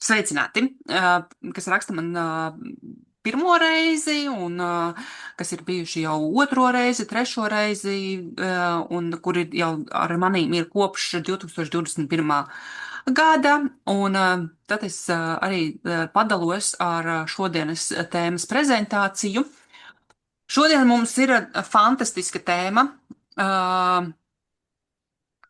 Sveicināti, kas raksta man pirmo reizi un kas ir bijuši jau otro reizi, trešo reizi un kuri jau ar manīm ir kopš 2021. gada. Un tad es arī padalos ar šodienas tēmas prezentāciju. Šodien mums ir fantastiska tēma.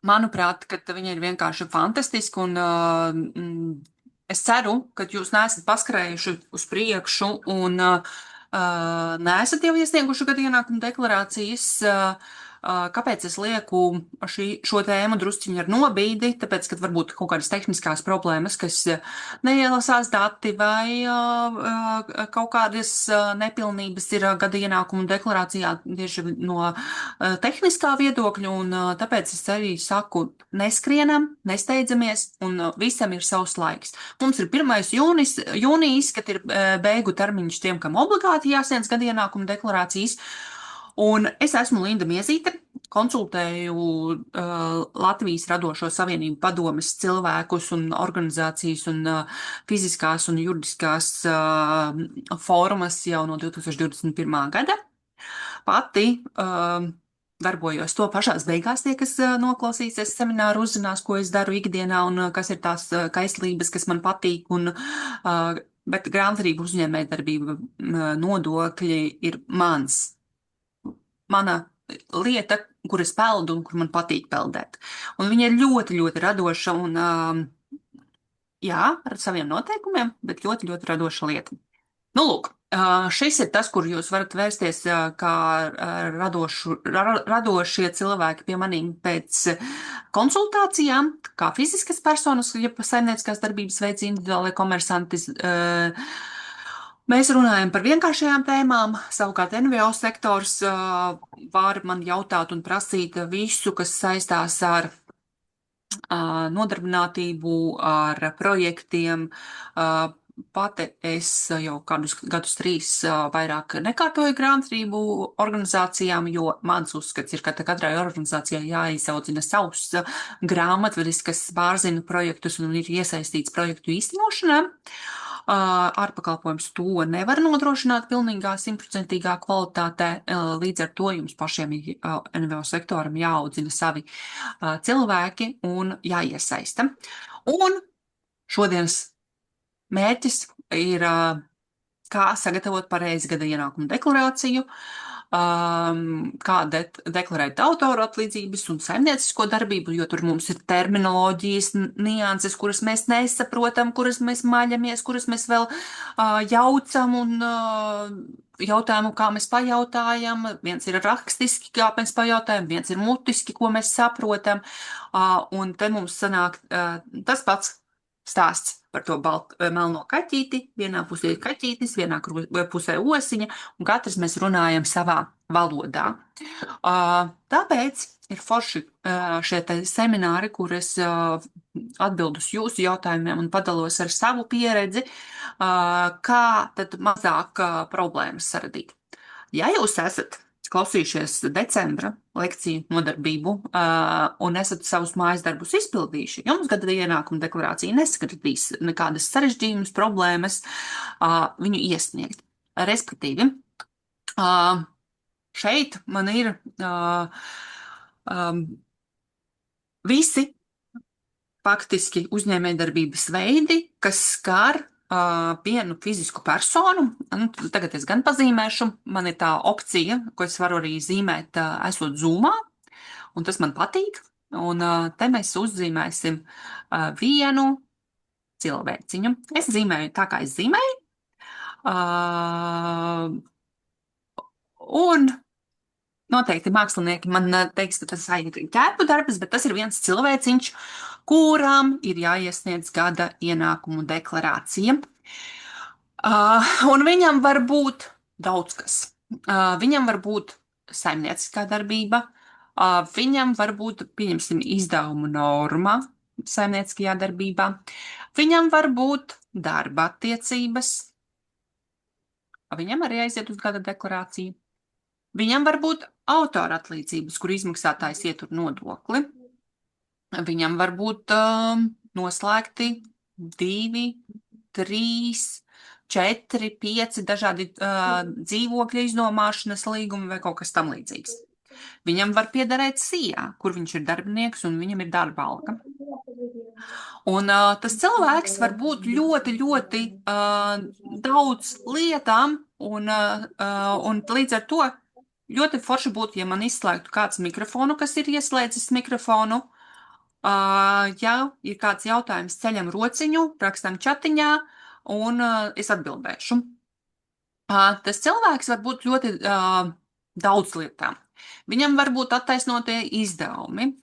Manuprāt, ka viņa ir vienkārši fantastiska, un es ceru, ka jūs neesat paskrējuši uz priekšu un neesat jau iesnieguši gada ienākuma deklarācijas. Kāpēc es lieku šo tēmu drusciņu ar nobīdi? Tāpēc, ka varbūt kaut kādas tehniskās problēmas, kas neielasās dati vai kaut kādas nepilnības ir gada ienākuma deklarācijā tieši no tehniskā viedokļa, un tāpēc es arī saku, neskrienam, nesteidzamies, un visam ir savs laiks. Mums ir 1. jūnijas, kad ir beigu termiņš tiem, kam obligāti jāsniedz gada ienākuma deklarācijas. Un es esmu Linda Miezīte, konsultēju Latvijas Radošo Savienību padomes cilvēkus un organizācijas un fiziskās un juridiskās formas jau no 2021. gada. Pati darbojos to pašās beigās, tie, kas noklausīsies semināru, uzzinās, ko es daru ikdienā un kas ir tās kaislības, kas man patīk. Bet grāmatvedība, uzņēmējdarbība, nodokļi ir mana lieta, kur es peldu un kur man patīk peldēt. Un viņa ir ļoti, ļoti radoša un, jā, ar saviem noteikumiem, bet ļoti, ļoti radoša lieta. Nu, lūk, šis ir tas, kur jūs varat vērsties kā radošie cilvēki pie manīm pēc konsultācijām, kā fiziskas personas, ja saimnieciskās darbības veids individuālai komersanti. Mēs runājam par vienkāršajām tēmām, savukārt NVO sektors var man jautāt un prasīt visu, kas saistās ar nodarbinātību, ar projektiem. Pati es jau kādus gadus 3 vairāk nekārtoju grāmatvedību organizācijām, jo mans uzskats ir, ka katrai organizācijai jāizaudzina savus grāmatvedis, kas pārzina projektus un ir iesaistīts projektu īstenošanā. Ārpakalpojums to nevar nodrošināt pilnīgā 100% kvalitātē, līdz ar to jums pašiem NVO sektoram jāaudzina savi cilvēki un jāiesaista. Un šodienas mērķis ir, kā sagatavot pareizi gada ienākuma deklarāciju, kā deklarēt autoru atlīdzības un saimniecisko darbību, jo tur mums ir terminoloģijas nianses, kuras mēs nesaprotam, kuras mēs maļamies, kuras mēs vēl jaucam un jautājumu, kā mēs pajautājam. Viens ir rakstiski, kā mēs pajautājam, viens ir mutiski, ko mēs saprotam. Un te mums sanāk tas pats stāsts par to melno kaķīti. Vienā pusē ir kaķītis, vienā pusē osiņa, un katrs mēs runājam savā valodā. Tāpēc ir forši šie semināri, kur es atbildu uz jūsu jautājumiem un padalos ar savu pieredzi, kā tad mazāk problēmas saradīt. Ja jūs esat klausījušies decembra lekciju nodarbību un esat savus mājas darbus izpildījuši, jums gada ienākuma deklarācija neskatīs nekādas sarežģījumus, problēmas viņu iesniegt. Respektīvi, šeit man ir visi faktiski uzņēmējdarbības veidi, kas skar vienu fizisku personu. Tagad es gan pazīmēšu, man ir tā opcija, ko es varu arī zīmēt, esot Zoomā, un tas man patīk. Un te mēs uzzīmēsim vienu cilvēciņu. Es zīmēju tā, kā es zīmēju. Un noteikti mākslinieki man teiks, ka tas ir ķēpu darbs, bet tas ir viens cilvēciņš, kuram ir jāiesniedz gada ienākumu deklarācija. Un viņam var būt daudz kas. Viņam var būt saimnieciskā darbība, viņam var būt, pieņemsim, izdevumu norma saimnieciskajā darbībā, viņam var būt darba attiecības, viņam arī aiziet uz gada deklarāciju. Viņam var būt autora atlīdzības, kur izmaksātājs ietur nodokli. Viņam var būt noslēgti 2 3, 4, 5 dažādi dzīvokļa iznomāšanas līgumi vai kaut kas tam līdzīgs. Viņam var piederēt sijā, kur viņš ir darbinieks un viņam ir darba alga. Un tas cilvēks var būt ļoti daudz lietām, un līdz ar to ļoti forši būtu, ja man izslēgtu kāds mikrofonu, kas ir ieslēdzis mikrofonu. Ja ir kāds jautājums, ceļam rociņu, rakstam čatiņā, un es atbildēšu. Tas cilvēks var būt ļoti daudz lietām. Viņam var būt attaisnotie izdevumi.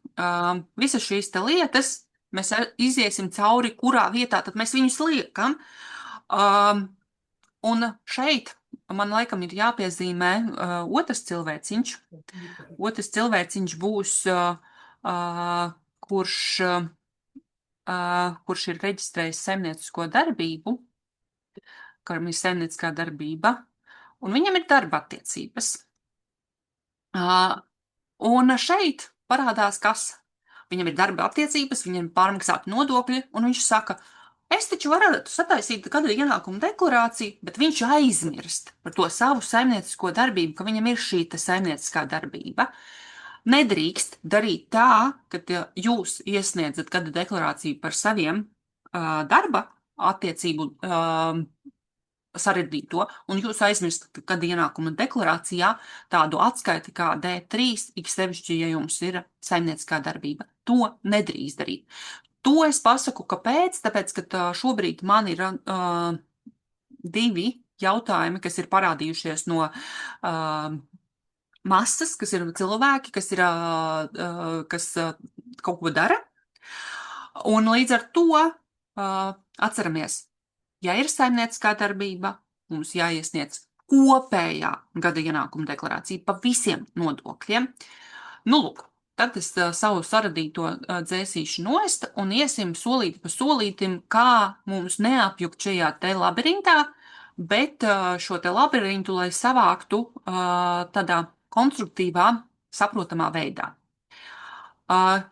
Visas šīs lietas mēs iziesim cauri, kurā vietā tad mēs viņus liekam. Un šeit man laikam ir jāpiezīmē otrs cilvēciņš. Otrs cilvēciņš būs, kurš ir reģistrējis saimniecisko darbību, kuram ir saimnieciskā darbība, un viņam ir darba attiecības. Un šeit parādās, kas viņam ir darba attiecības, viņam ir pārmaksāti nodokļi, un viņš saka, es taču varētu sataisīt gada ienākumu deklarāciju, bet viņš aizmirst par to savu saimniecisko darbību, ka viņam ir šī saimnieciskā darbība. Nedrīkst darīt tā, ka jūs iesniedzat gada deklarāciju par saviem darba attiecību sarežģīto, un jūs aizmirstat, kad ienākuma deklarācijā tādu atskaiti kā D3, sevišķi, ja jums ir saimnieciskā darbība. To nedrīkst darīt. To es pasaku, kāpēc, tāpēc, ka šobrīd man ir divi jautājumi, kas ir parādījušies no masas, kas ir cilvēki, kas kaut ko dara, un līdz ar to atceramies, ja ir saimnieciskā darbība, mums jāiesniedz kopējā gada ienākuma deklarācija pa visiem nodokļiem. Nu, lūk, tad es savu saradīto dzēsīšu nost un iesim solīti pa solītim, kā mums neapjukt šajā te labirintā, bet šo te labirintu, lai savāktu tādā konstruktīvā, saprotamā veidā.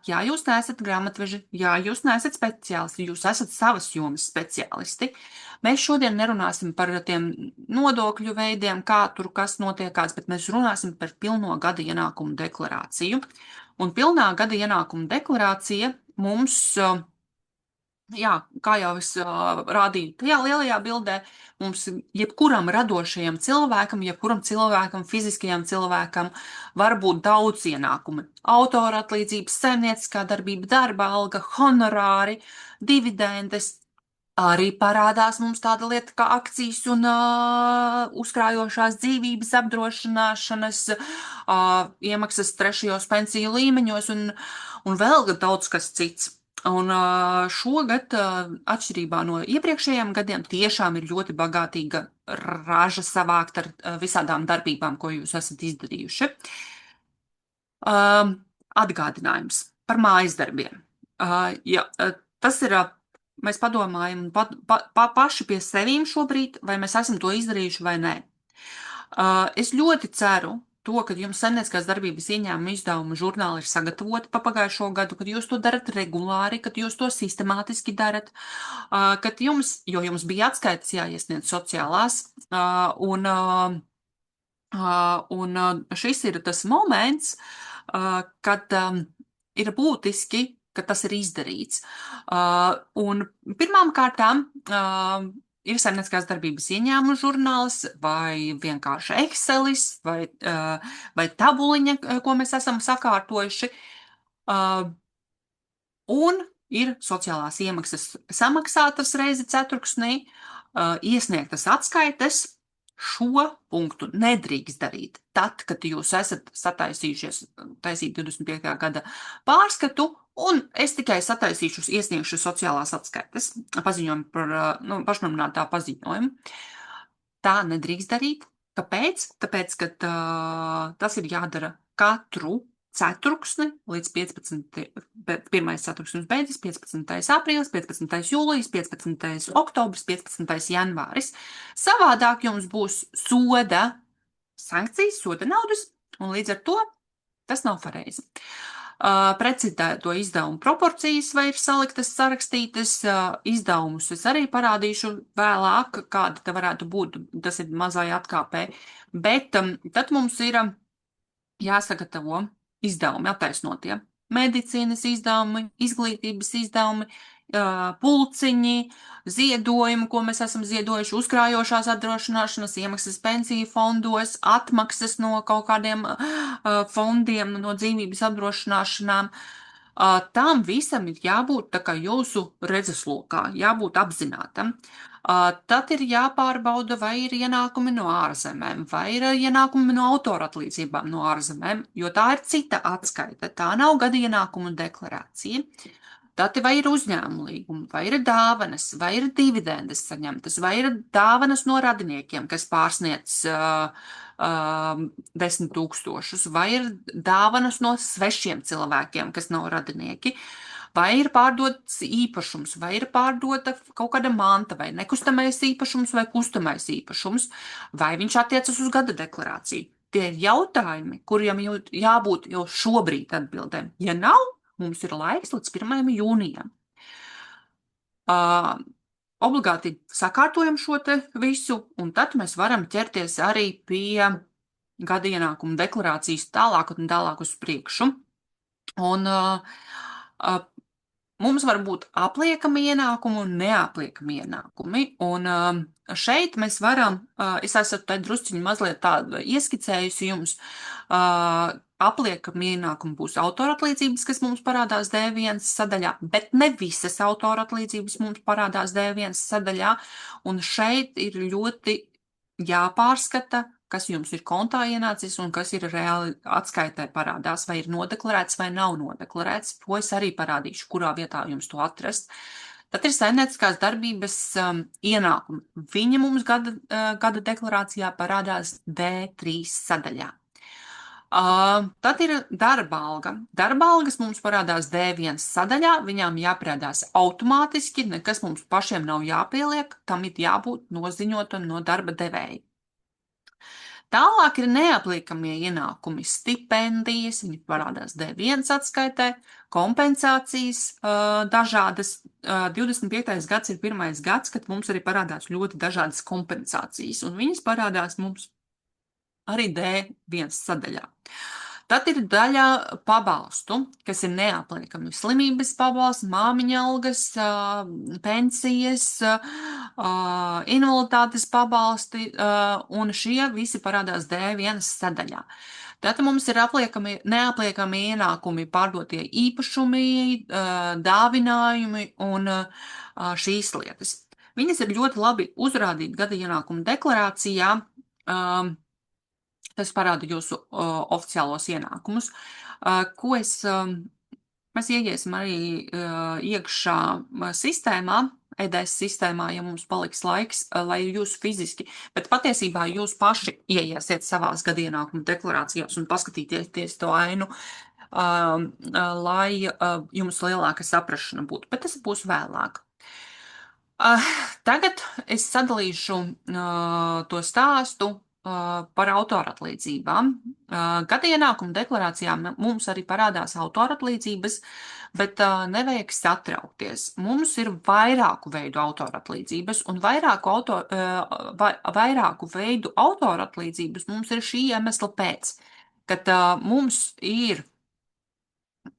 Jā, jūs neesat grāmatveži, jā, jūs neesat speciālisti, jūs esat savas jomas speciālisti. Mēs šodien nerunāsim par tiem nodokļu veidiem, kā tur kas notiekās, bet mēs runāsim par pilno gada ienākumu deklarāciju. Un pilnā gada ienākumu deklarācija mums, jā, kā jau es rādīju tajā lielajā bildē, mums jebkuram radošajam cilvēkam, jebkuram cilvēkam, fiziskajam cilvēkam var būt daudz ienākumi. Autora atlīdzības, saimnieciskā darbība, darba alga, honorāri, dividendes. Arī parādās mums tāda lieta kā akcijas un uzkrājošās dzīvības apdrošināšanas, iemaksas trešajos pensiju līmeņos un vēl daudz kas cits. Un šogad, atšķirībā no iepriekšējiem gadiem, tiešām ir ļoti bagātīga raža savākt ar visādām darbībām, ko jūs esat izdarījuši. Atgādinājums par mājas darbiem. Ja, tas ir, mēs padomājam paši pie sevīm šobrīd, vai mēs esam to izdarījuši vai nē. Es ļoti ceru, kad jums saimnieciskās darbības ieņēmuma izdevuma žurnāli ir sagatavoti pa pagājušo gadu, kad jūs to darat regulāri, kad jūs to sistemātiski darat, kad jums bija atskaites jāiesniedz sociālās, un šis ir tas moments, kad ir būtiski, ka tas ir izdarīts. Un pirmām kārtām ir saimnieciskās darbības ieņēmuma žurnāls, vai vienkārši Excelis, vai tabuliņa, ko mēs esam sakārtojuši. Un ir sociālās iemaksas samaksātas reizi ceturksnī, iesniegtas atskaites. Šo punktu nedrīkst darīt tad, kad jūs esat sataisījušies taisīt 25. gada pārskatu, un es tikai iesniegšu sociālās atskaites paziņojumu par pašnodarbinātā paziņojumu. Tā nedrīkst darīt. Kāpēc? Tāpēc, ka tas ir jādara katru ceturksni līdz 1. ceturksnis beidzas, 15. aprīlis, 15. jūlijas, 15. oktobris, 15. janvāris. Savādāk jums būs soda sankcijas, soda naudas, un līdz ar to tas nav pareizi. Precizēto izdevumu proporcijas vai ir saliktas, sarakstītas, izdevumus es arī parādīšu vēlāk, kāda te varētu būt, tas ir mazai atkāpē, bet tad mums ir jāsagatavo izdevumi attaisnotie. Medicīnas izdevumi, izglītības izdevumi, pulciņi, ziedojumi, ko mēs esam ziedojuši, uzkrājošās apdrošināšanas, iemaksas pensiju fondos, atmaksas no kaut kādiem fondiem, no dzīvības apdrošināšanām. Tam visam ir jābūt tā kā jūsu redzeslokā, jābūt apzinātam. Tad ir jāpārbauda, vai ir ienākumi no ārzemēm, vai ir ienākumi no autoratlīdzībām no ārzemēm, jo tā ir cita atskaite. Tā nav gada ienākumu deklarācija. Tad vai ir uzņēmuma līgumi, vai ir dāvanas, vai ir dividendes saņemtas, vai ir dāvanas no radiniekiem, kas pārsniedz 10 000, vai ir dāvanas no svešiem cilvēkiem, kas nav radinieki. Vai ir pārdots īpašums, vai ir pārdota kaut kāda manta, vai nekustamais īpašums, vai kustamais īpašums, vai viņš attiecas uz gada deklarāciju. Tie ir jautājumi, kuriem jābūt jau šobrīd atbildēm. Ja nav, mums ir laiks līdz 1. jūnijam. Obligāti sakārtojam šo te visu, un tad mēs varam ķerties arī pie gada ienākumu deklarācijas tālāk un tālāk uz priekšu. Un mums var būt apliekami ienākumi un neapliekami ienākumi, un šeit mēs varam, es esmu te drusciņi mazliet tādu ieskicējusi jums, apliekami ienākumi būs autoratlīdzības, kas mums parādās D1 sadaļā, bet ne visas autoratlīdzības mums parādās D1 sadaļā, un šeit ir ļoti jāpārskata, kas jums ir kontā ienācis un kas ir reāli atskaitē parādās, vai ir nodeklarēts vai nav nodeklarēts. To es arī parādīšu, kurā vietā jums to atrast. Tad ir saimnieciskās darbības ienākumi. Viņi mums gada deklarācijā parādās D3 sadaļā. Tad ir darba alga. Darba algas mums parādās D1 sadaļā, viņām jāparādās automātiski, nekas mums pašiem nav jāpieliek, tam ir jābūt noziņotam no darba devēja. Tālāk ir neapliekamie ienākumi, stipendijas, viņi parādās D1 atskaitē, kompensācijas dažādas. 25. gads ir pirmais gads, kad mums arī parādās ļoti dažādas kompensācijas, un viņas parādās mums arī D1 sadaļā. Tad ir daļa pabalstu, kas ir neapliekami slimības pabalsts, māmiņa algas, pensijas, invaliditātes pabalsti, un šie visi parādās D1 sadaļā. Tad mums ir neapliekami ienākumi, pārdotie īpašumi, dāvinājumi un šīs lietas. Viņas ir ļoti labi uzrādīt gada ienākumu deklarācijā. Tas parāda jūsu oficiālos ienākumus, ko mēs ieiesim arī iekšā sistēmā, EDS sistēmā, ja mums paliks laiks, lai jūs fiziski, bet patiesībā jūs paši ieiesiet savās gada ienākumu deklarācijās un paskatīties to ainu, lai jums lielāka saprašana būtu, bet tas būs vēlāk. Tagad es sadalīšu to stāstu par autoratlīdzībām. Gada ienākuma deklarācijā mums arī parādās autoratlīdzības, bet nevajag satraukties. Mums ir vairāku veidu autoratlīdzības, un vairāku veidu autoratlīdzības mums ir šī iemesla pēc, kad mums ir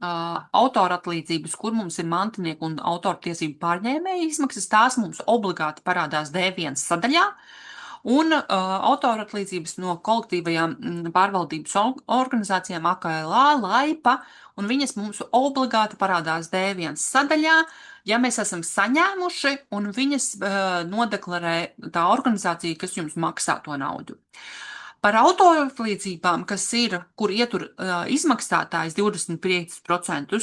autoratlīdzības, kur mums ir mantinieku un autortiesību pārņēmēja izmaksas, tās mums obligāti parādās D1 sadaļā, un autoratlīdzības no kolektīvajām pārvaldības organizācijām AKLA, Laipa, un viņas mums obligāti parādās D1 sadaļā, ja mēs esam saņēmuši, un viņas nodeklarē tā organizācija, kas jums maksā to naudu. Par autoratlīdzībām, kas ir, kur ietur izmaksātājs 25%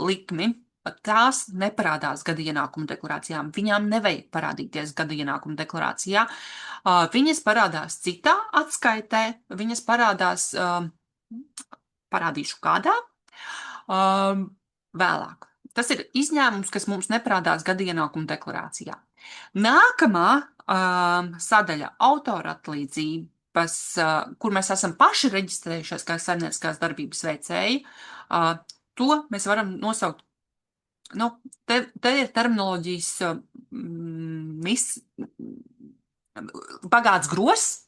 likmi, tās neparādās gada ienākuma deklarācijām. Viņām nevajag parādīties gada ienākuma deklarācijā. Viņas parādās citā atskaitē, viņas parādās, parādīšu kādā, vēlāk. Tas ir izņēmums, kas mums neparādās gada ienākuma deklarācijā. Nākamā sadaļa autoratlīdzība darbības, kur mēs esam paši reģistrējušies kā saimnieciskās darbības veicēji, to mēs varam nosaukt. Nu, te ir terminoloģijas bagāts gross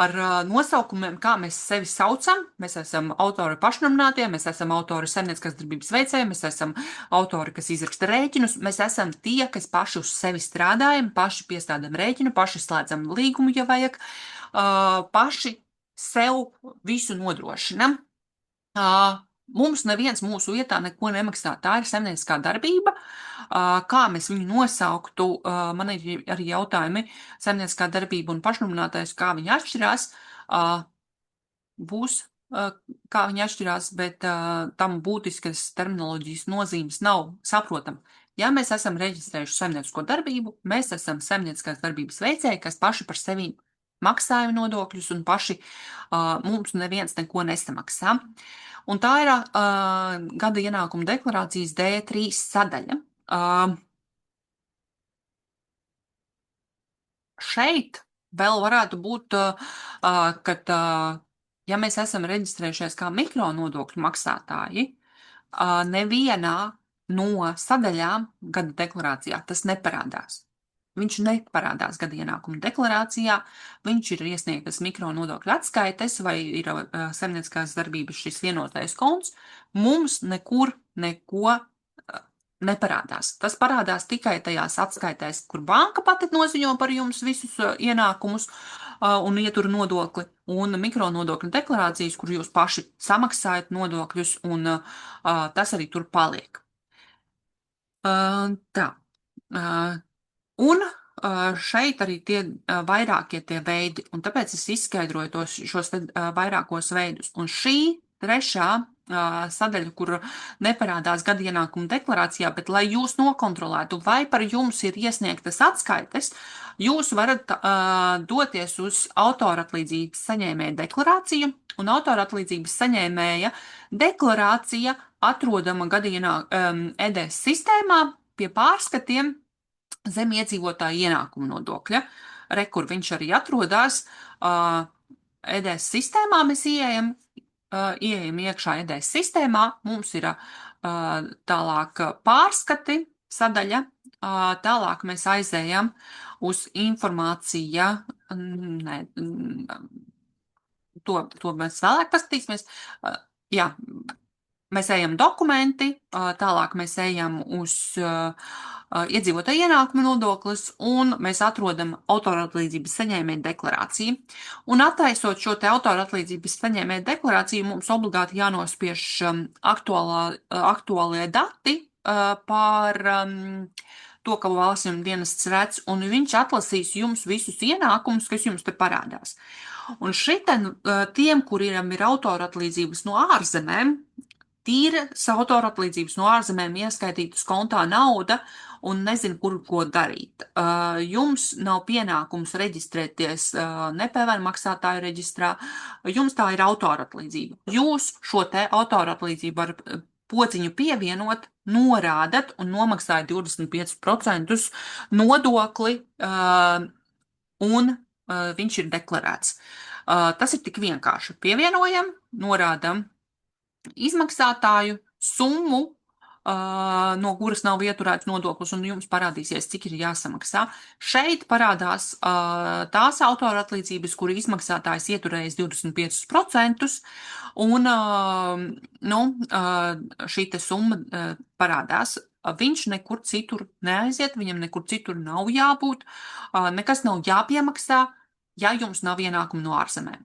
ar nosaukumiem, kā mēs sevi saucam. Mēs esam autori pašnaminātie, mēs esam autori saimnieciskās darbības veicēji, mēs esam autori, kas izraksta rēķinus, mēs esam tie, kas paši uz sevi strādājam, paši piestādām rēķinu, paši slēdzam līgumu, ja vajag, paši sev visu nodrošinam. Mums neviens mūsu vietā neko nemaksā. Tā ir saimnieciskā darbība. Kā mēs viņu nosauktu, man ir arī jautājumi saimnieciskā darbība un pašnuminātais, kā viņi atšķirās. Būs, kā viņi atšķirās, bet tam būtiskas terminoloģijas nozīmes nav saprotam. Ja mēs esam reģistrējuši saimniecisko darbību, mēs esam saimnieciskās darbības veicēji, kas paši par sevi maksājam nodokļus un paši mums neviens neko nesamaksā. Un tā ir gada ienākuma deklarācijas D3 sadaļa. Šeit vēl varētu būt, kad, ja mēs esam reģistrējušies kā mikronodokļu maksātāji, nevienā no sadaļām gada deklarācijā tas neparādās. Viņš neparādās gada ienākuma deklarācijā, viņš ir iesniegtas mikronodokļu atskaites vai ir saimnieciskās darbības šis vienotais konts. Mums nekur neko neparādās. Tas parādās tikai tajās atskaitēs, kur banka pati noziņo par jums visus ienākumus un ietur nodokli, un mikronodokļu deklarācijas, kur jūs paši samaksājat nodokļus, un tas arī tur paliek. Tā. Un šeit arī tie vairākie tie veidi, un tāpēc es izskaidroju šos vairākos veidus. Un šī trešā sadaļa, kur neparādās gada ienākuma deklarācijā, bet lai jūs nokontrolētu, vai par jums ir iesniegtas atskaites, jūs varat doties uz autoratlīdzības saņēmēja deklarāciju, un autoratlīdzības saņēmēja deklarācija atrodama gada EDS sistēmā pie pārskatiem zem iedzīvotāju ienākuma nodokļa. Kur viņš arī atrodas EDS sistēmā, mēs ieejam iekšā EDS sistēmā, mums ir tālāk pārskati sadaļa, tālāk mēs aizējam uz informācija, to mēs vēlāk paskatīsimies, jā. Mēs ejam dokumenti, tālāk mēs ejam uz iedzīvotāju ienākuma nodoklis, un mēs atrodam autoratlīdzības saņēmēja deklarāciju. Un attaisot šo te autoratlīdzības saņēmēja deklarāciju, mums obligāti jānospiež aktuālie dati par to, ka valsts dienests redz, un viņš atlasīs jums visus ienākumus, kas jums te parādās. Un šitien tiem, kuriem ir autoratlīdzības no ārzemēm, tīras autoratlīdzības no ārzemēm ieskaitītas kontā nauda un nezinu, kur ko darīt. Jums nav pienākums reģistrēties PVN maksātāju reģistrā, jums tā ir autoratlīdzība. Jūs šo te autoratlīdzību ar pociņu pievienot, norādat un nomaksājat 25% nodokli, un viņš ir deklarēts. Tas ir tik vienkārši. Pievienojam, norādam izmaksātāju summu, no kuras nav ieturēts nodoklis, un jums parādīsies, cik ir jāsamaksā. Šeit parādās tās autoratlīdzības, kur izmaksātājs ieturējas 25%, un šī te summa parādās. Viņš nekur citur neaiziet, viņam nekur citur nav jābūt, nekas nav jāpiemaksā, ja jums nav ienākumu no ārzemēm.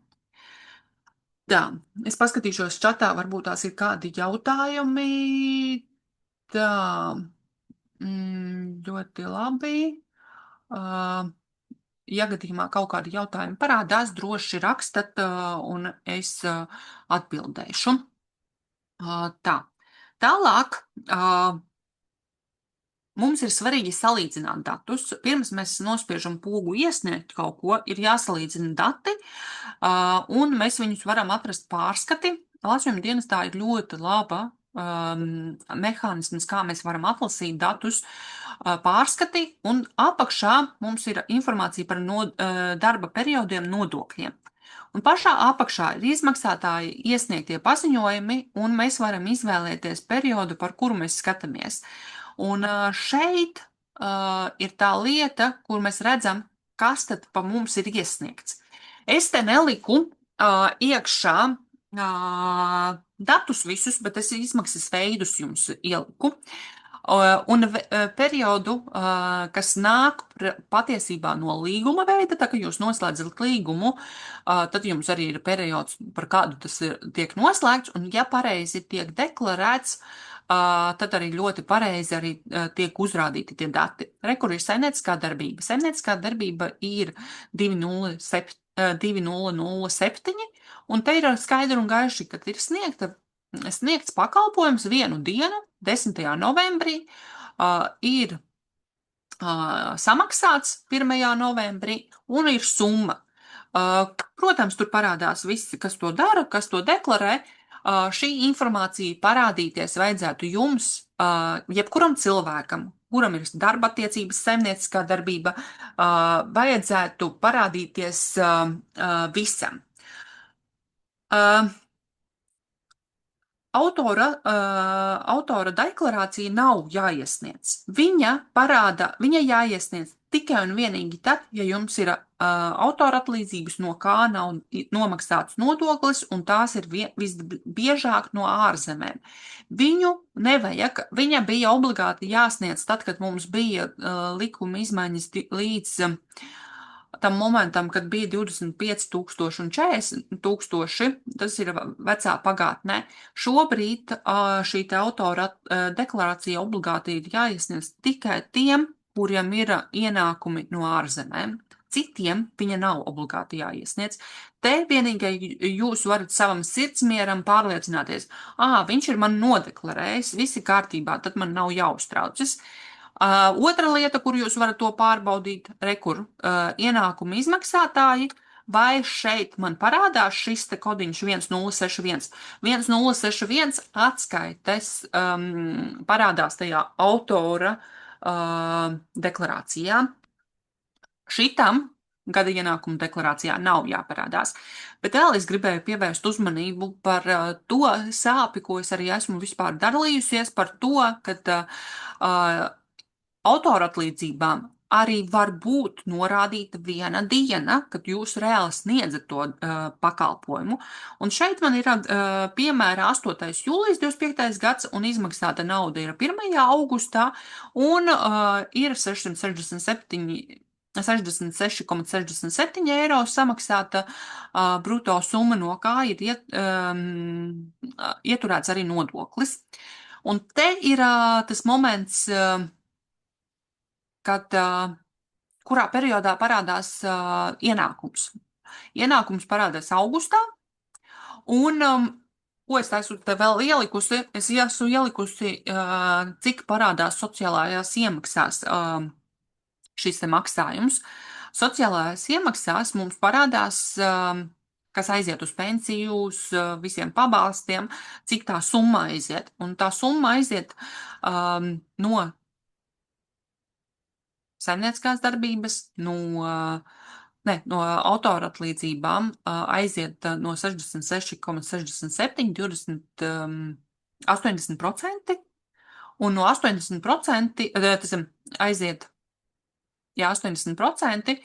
Tā, es paskatīšos čatā, varbūt tās ir kādi jautājumi. Tā, ļoti labi. Ja gadījumā kaut kādi jautājumi parādās, droši rakstat, un es atbildēšu. Tā, tālāk. Mums ir svarīgi salīdzināt datus. Pirms mēs nospiežam pogu iesniegt kaut ko, ir jāsalīdzina dati, un mēs viņus varam atrast pārskati. Lasījuma dienestā ir ļoti laba mehānisms, kā mēs varam atlasīt datus pārskati, un apakšā mums ir informācija par darba periodiem nodokļiem. Un pašā apakšā ir izmaksātāji iesniegtie paziņojumi, un mēs varam izvēlēties periodu, par kuru mēs skatāmies. Un šeit ir tā lieta, kur mēs redzam, kas tad pa mums ir iesniegts. Es te neliku iekšā datus visus, bet es izmaksas veidus jums ieliku. Un periodu, kas nāk patiesībā no līguma veida, tā kā jūs noslēdzat līgumu, tad jums arī ir periods, par kādu tas tiek noslēgts, un ja pareizi tiek deklarēts, tad arī ļoti pareizi arī tiek uzrādīti tie dati. Kur ir saimnieciskā darbība? Saimnieciskā darbība ir 2007, 2007, un te ir skaidri un gaiši, ka ir sniegts pakalpojums vienu dienu, 10. novembrī, ir samaksāts 1. novembrī un ir summa. Protams, tur parādās visi, kas to dara, kas to deklarē. Šī informācija parādīties vajadzētu jums, jebkuram cilvēkam, kuram ir darba attiecības, saimnieciskā darbība, vajadzētu parādīties visam. Autora deklarācija nav jāiesniedz. Viņa jāiesniedz tikai un vienīgi tad, ja jums ir autora atlīdzības, no kā nav nomaksāts nodoklis, un tās ir visbiežāk no ārzemēm. Viņu nevajag, viņa bija obligāti jāsniedz tad, kad mums bija likuma izmaiņas līdz tam momentam, kad bija 25,000 un 40,000, tas ir vecā pagātnē. Šobrīd šī te autora deklarācija obligāti ir jāiesniedz tikai tiem, kuriem ir ienākumi no ārzemēm. Citiem viņa nav obligāti jāiesniedz. Te vienīgai jūs varat savam sirdsmieram pārliecināties, viņš ir man nodeklarējis, visi kārtībā, tad man nav jāuztraucas. Otra lieta, kur jūs varat to pārbaudīt, ienākumu izmaksātāji, vai šeit man parādās šis te kodiņš 1061. 1061 atskaites parādās tajā autora deklarācijā. Šitam gada ienākuma deklarācijā nav jāparādās. Bet vēl es gribēju pievērst uzmanību par to sāpi, ko es arī esmu vispār dalījusies, par to, ka autora atlīdzībām arī var būt norādīta viena diena, kad jūs reāli sniedzat to pakalpojumu. Un šeit man ir piemēra 8. jūlijas 25. gads, un izmaksāta nauda ir 1. augustā, un ir 66,67 eiro samaksāta bruto summa, no kā ir ieturēts arī nodoklis. Un te ir tas moments, kurā periodā parādās ienākums. Ienākums parādās augustā, un ko es esmu te vēl ielikusi? Es esmu ielikusi, cik parādās sociālajās iemaksās šis te maksājums. Sociālajās iemaksās mums parādās, kas aiziet uz pensiju, uz visiem pabalstiem, cik tā summa aiziet. Un tā summa aiziet no saimnieciskās darbības, no autora atlīdzībām aiziet no 66,67, 80%, un no 80% tas aiziet, 80%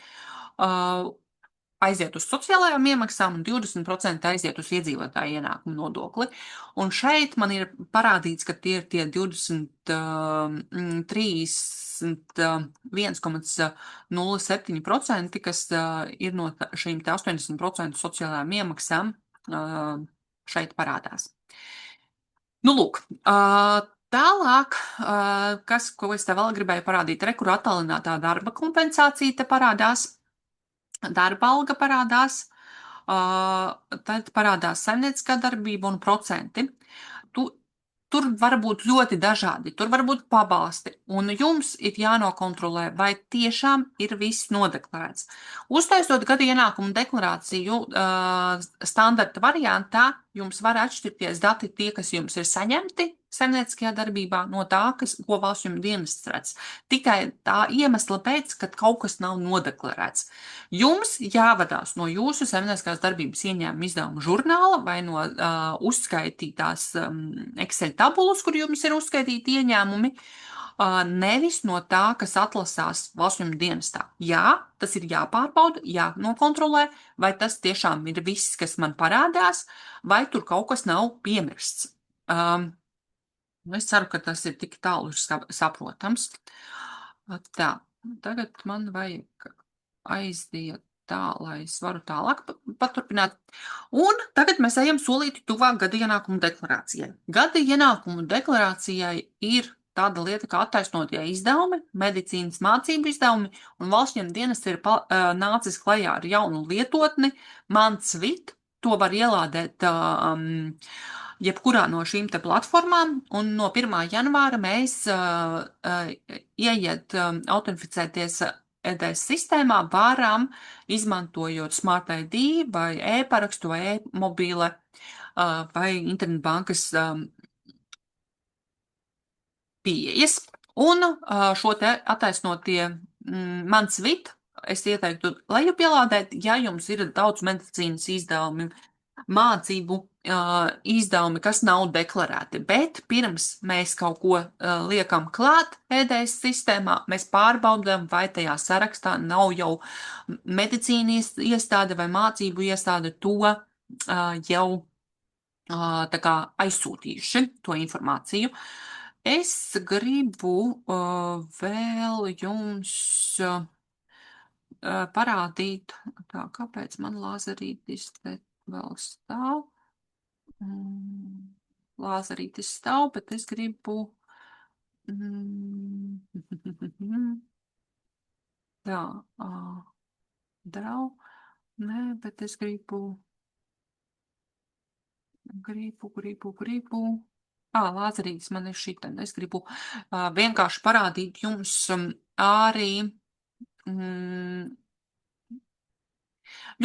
aiziet uz sociālajām iemaksām un 20% aiziet uz iedzīvotāju ienākumu nodokli. Un šeit man ir parādīts, ka tie ir tie 31,07%, kas ir no šīm 80% sociālajām iemaksām šeit parādās. Nu, lūk, tālāk, ko es te vēl gribēju parādīt, kur attālinātā darba kompensācija te parādās. Darba alga parādās, tad parādās saimnieciskā darbība un procenti. Tur var būt ļoti dažādi, tur var būt pabalsti, un jums ir jānokontrolē, vai tiešām ir viss nodeklarēts. Uztaisot gada ienākumu deklarāciju standarta variantā, jums var atšķirties dati tie, kas jums ir saņemti saimnieciskajā darbībā, no tā, ko valsts jums dienests redz. Tikai tā iemesla pēc, ka kaut kas nav nodeklarēts. Jums jāvadās no jūsu saimnieciskās darbības ieņēmuma izdevuma žurnāla vai no uzskaitītās Excel tabulas, kur jums ir uzskaitīti ieņēmumi, nevis no tā, kas atlasās valsts jums dienestā. Jā, tas ir jāpārbauda, jānokontrolē, vai tas tiešām ir viss, kas man parādās, vai tur kaut kas nav piemirsts. Es ceru, ka tas ir tik tālu saprotams. Tā, tagad man vajag aiziet tā, lai es varu tālāk paturpināt. Un tagad mēs ejam solīti tuvāk gada ienākumu deklarācijai. Gada ienākumu deklarācijai ir tāda lieta kā attaisnotie izdevumi, medicīnas mācību izdevumi, un valsts ņem dienas ir nācis klajā ar jaunu lietotni, ManSvit. To var ielādēt jebkurā no šīm te platformām, un no 1. janvāra mēs ieiet autentificēties EDS sistēmā varam, izmantojot Smart ID vai e-parakstu vai e-mobīle vai internetbankas pieejas. Un šo te attaisnotie ManSvit es ieteiktu lejupielādēt, ja jums ir daudz medicīnas izdevumi, mācību izdevumi, kas nav deklarēti. Bet pirms mēs kaut ko liekam klāt EDS sistēmā, mēs pārbaudām, vai tajā sarakstā nav jau medicīnas iestāde vai mācību iestāde to jau tā kā aizsūtījuši to informāciju. Es gribu vēl jums parādīt, tā, kāpēc man lāzerītis te vēl stāv. Lāzerītis stāv, bet es gribu tā, drau, nē, bet es gribu lāzerītis man ir šitan, es gribu vienkārši parādīt jums arī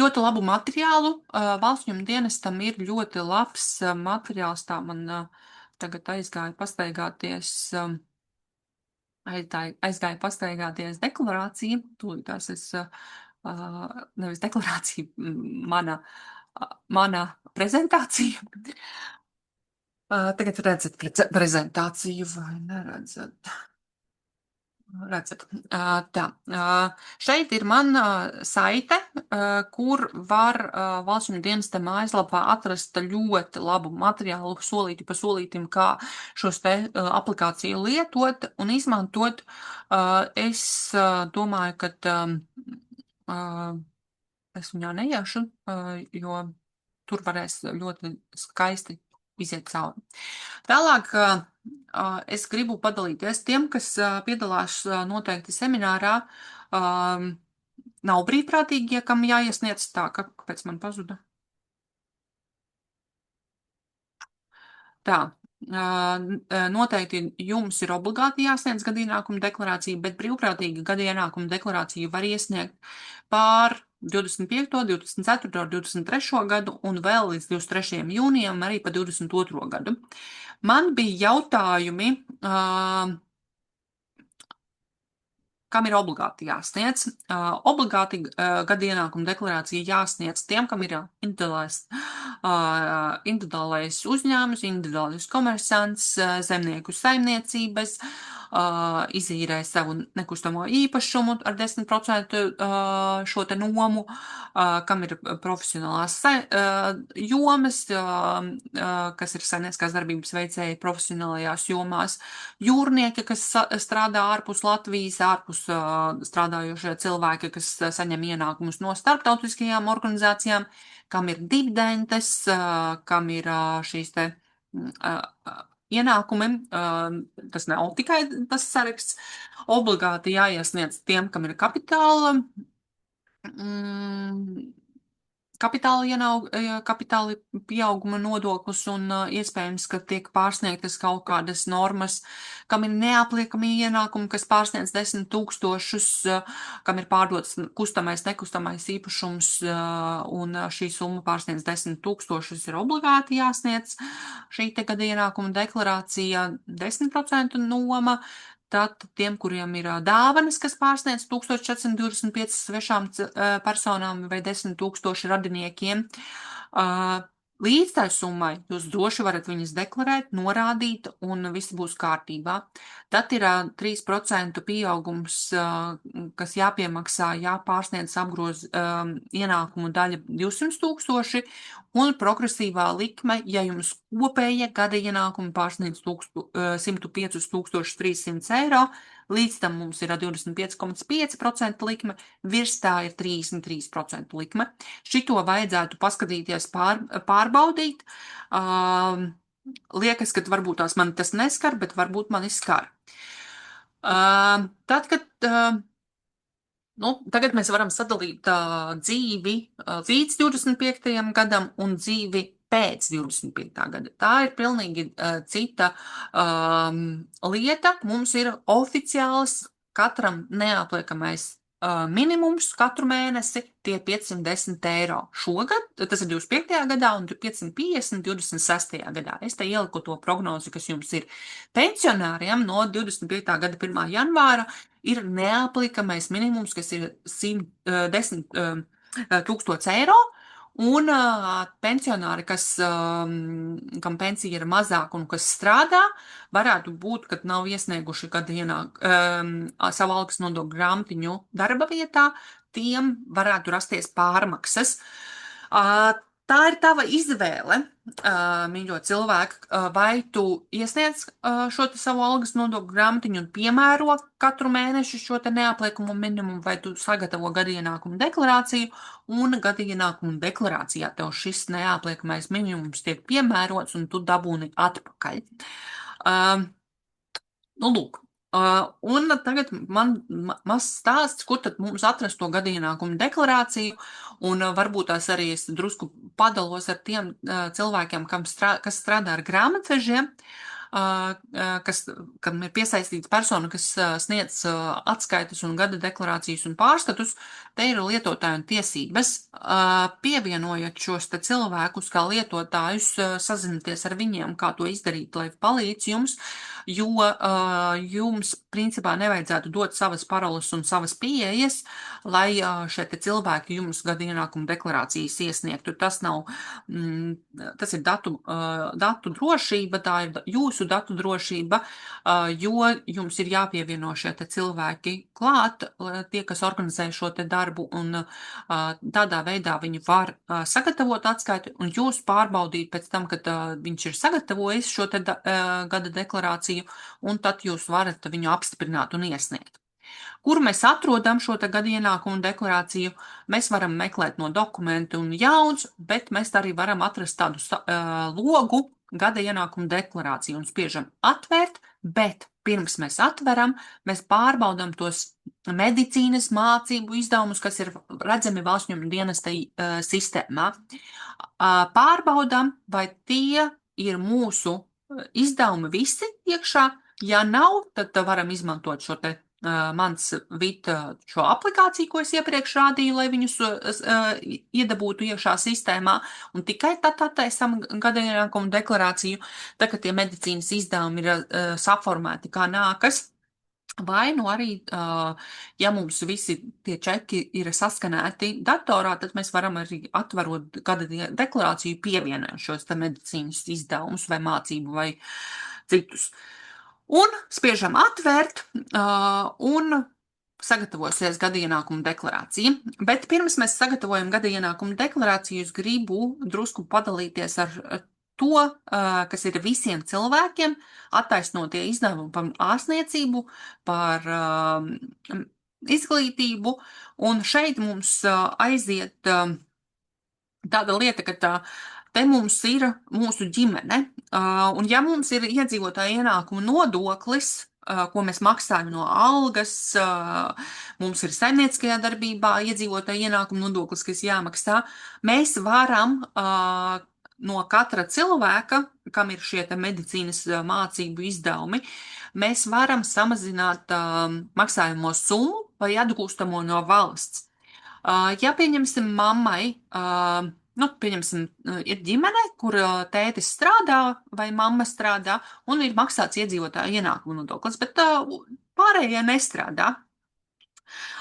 ļoti labu materiālu. Valsts ņem dienestam ir ļoti labs materiāls, tā man tagad aizgāja pastaigāties deklarācija, tūlītās es, nevis deklarācija, mana prezentācija. Tagad redzat prezentāciju vai neredzat? Redzat, tā. Šeit ir mana saite, kur var valsts dienesta mājaslapā atrast ļoti labu materiālu solīti pa solītim, kā šos te aplikāciju lietot un izmantot. Es domāju, ka es viņā neiešu, jo tur varēs ļoti skaisti iziet cauri. Tālāk es gribu padalīties tiem, kas piedalās noteikti seminārā. Nav brīvprātīgie, kam jāiesniedz tā, kāpēc man pazuda. Tā. Noteikti jums ir obligāti jāsniedz gada ienākuma deklarācija, bet brīvprātīgi gada ienākuma deklarāciju var iesniegt pār 25., 24., 23. gadu un vēl līdz 23. jūnijam arī pa 22. gadu. Man bija jautājumi, kam ir obligāti jāsniedz. Obligāti gada ienākuma deklarācija jāsniedz tiem, kam ir individuālais uzņēmums, individuālais komersants, zemnieku saimniecības, izīrē savu nekustamo īpašumu ar 10% šo te nomu, kam ir profesionālās jomas, kas ir saimnieciskās darbības veicēji profesionālajās jomās, jūrnieki, kas strādā ārpus Latvijas, ārpus strādājošie cilvēki, kas saņem ienākumus no starptautiskajām organizācijām, kam ir dividentes, kam ir šīs te ienākumi, tas nav tikai tas saraksts, obligāti jāiesniedz tiem, kam ir kapitāla kapitāla pieauguma nodoklis un iespējams, ka tiek pārsniegtas kaut kādas normas, kam ir neapliekami ienākumi, kas pārsniedz 10 000, kam ir pārdots kustamais, nekustamais īpašums un šī summa pārsniedz 10 000, ir obligāti jāsniedz šī te gada ienākuma deklarācija 10% noma. Tad tiem, kuriem ir dāvanas, kas pārsniedz 1425 svešām personām vai 10 000 radiniekiem, līdz tai summai jūs droši varat viņas deklarēt, norādīt un viss būs kārtībā. Tad ir 3% pieaugums, kas jāpiemaksā, jāpārsniedz apgroz ienākumu daļa 200 000 un progresīvā likme, ja jums kopēja gada ienākumi pārsniedz 105 300 eiro, līdz tam mums ir 25,5% likme, virs tā ir 33% likme. Šito vajadzētu paskatīties, pārbaudīt. Liekas, ka varbūt tās mani tas neskar, bet varbūt mani skar. Tad, kad tagad mēs varam sadalīt dzīvi līdz 25. gadam un dzīvi pēc 25. gada. Tā ir pilnīgi cita lieta. Mums ir oficiāls katram neapliekamais minimums katru mēnesi tie 510 eiro. Šogad, tas ir 25. gadā un 550 26. gadā. Es te ieliku to prognozi, kas jums ir pensionāriem no 25. gada 1. janvāra, ir neapliekamais minimums, kas ir 110 000 eiro, un pensionāri, kam pensija ir mazāka un kas strādā, varētu būt, kad nav iesnieguši savu algas nodokļu grāmatiņu darba vietā, tiem varētu rasties pārmaksas. Tā ir tava izvēle, mīļo cilvēku, vai tu iesniedz šo te savu algas nodokļu grāmatiņu un piemēro katru mēnešu šo te neapliekumu minimumu, vai tu sagatavo gada ienākumu deklarāciju, un gada ienākumu deklarācijā tev šis neapliekamais minimums tiek piemērots, un tu dabūni atpakaļ. Lūk. Un tagad man mazs stāsts, kur tad mums atrast to gada ienākumu deklarāciju, un varbūt tās arī es drusku padalos ar tiem cilvēkiem, kas strādā ar grāmatvežiem, kam ir piesaistīts persona, kas sniedz atskaitas un gada deklarācijas un pārskatus. Te ir lietotāju un tiesības. Pievienojot šos te cilvēkus kā lietotājus, sazinieties ar viņiem, kā to izdarīt, lai palīdz jums, jo jums principā nevajadzētu dot savas paroles un savas pieejas, lai šie te cilvēki jums gada ienākumu deklarācijas iesniegtu. Tas ir datu drošība, tā ir jūsu datu drošība, jo jums ir jāpievieno šie te cilvēki klāt, tie, kas organizē šo te darbu, un tādā veidā viņi var sagatavot atskaiti, un jūs pārbaudīt pēc tam, kad viņš ir sagatavojis šo te gada deklarāciju, un tad jūs varat viņu apstiprināt un iesniegt. Kur mēs atrodam šo te gada ienākumu deklarāciju? Mēs varam meklēt no dokumentu un jauns, bet mēs arī varam atrast tādu logu gada ienākumu deklarāciju un spiežam atvērt, bet pirms mēs atveram, mēs pārbaudam tos medicīnas mācību izdevumus, kas ir redzami valsts ieņēmuma dienesta sistēmā. Pārbaudam, vai tie ir mūsu izdevumi visi iekšā. Ja nav, tad varam izmantot šo te mans VIT šo aplikāciju, ko es iepriekš rādīju, lai viņus iedabūtu iekšā sistēmā, un tikai tad attaisam gada ienākumu deklarāciju, tā ka tie medicīnas izdevumi ir saformēti kā nākas. Vai nu arī, ja mums visi tie čeki ir saskanēti datorā, tad mēs varam arī atverot gada deklarāciju pievienot šos te medicīnas izdevumus vai mācību vai citus. Un spiežam atvērt un sagatavosies gada ienākumu deklarācija. Bet pirms mēs sagatavojam gada ienākumu deklarāciju, es gribu drusku padalīties ar to, kas ir visiem cilvēkiem, attaisnotie izdevumi par ārstniecību, par izglītību, un šeit mums aiziet tāda lieta, ka te mums ir mūsu ģimene, un ja mums ir iedzīvotāja ienākuma nodoklis, ko mēs maksājam no algas, mums ir saimnieciskajā darbībā iedzīvotāja ienākuma nodoklis, kas jāmaksā, mēs varam no katra cilvēka, kam ir šie te medicīnas mācību izdevumi, mēs varam samazināt maksājumu summu vai atgūstamo no valsts. Ja pieņemsim mammai, nu, pieņemsim, ir ģimene, kur tētis strādā vai mamma strādā un ir maksāts iedzīvotāja ienākuma nodoklis, bet pārējie nestrādā.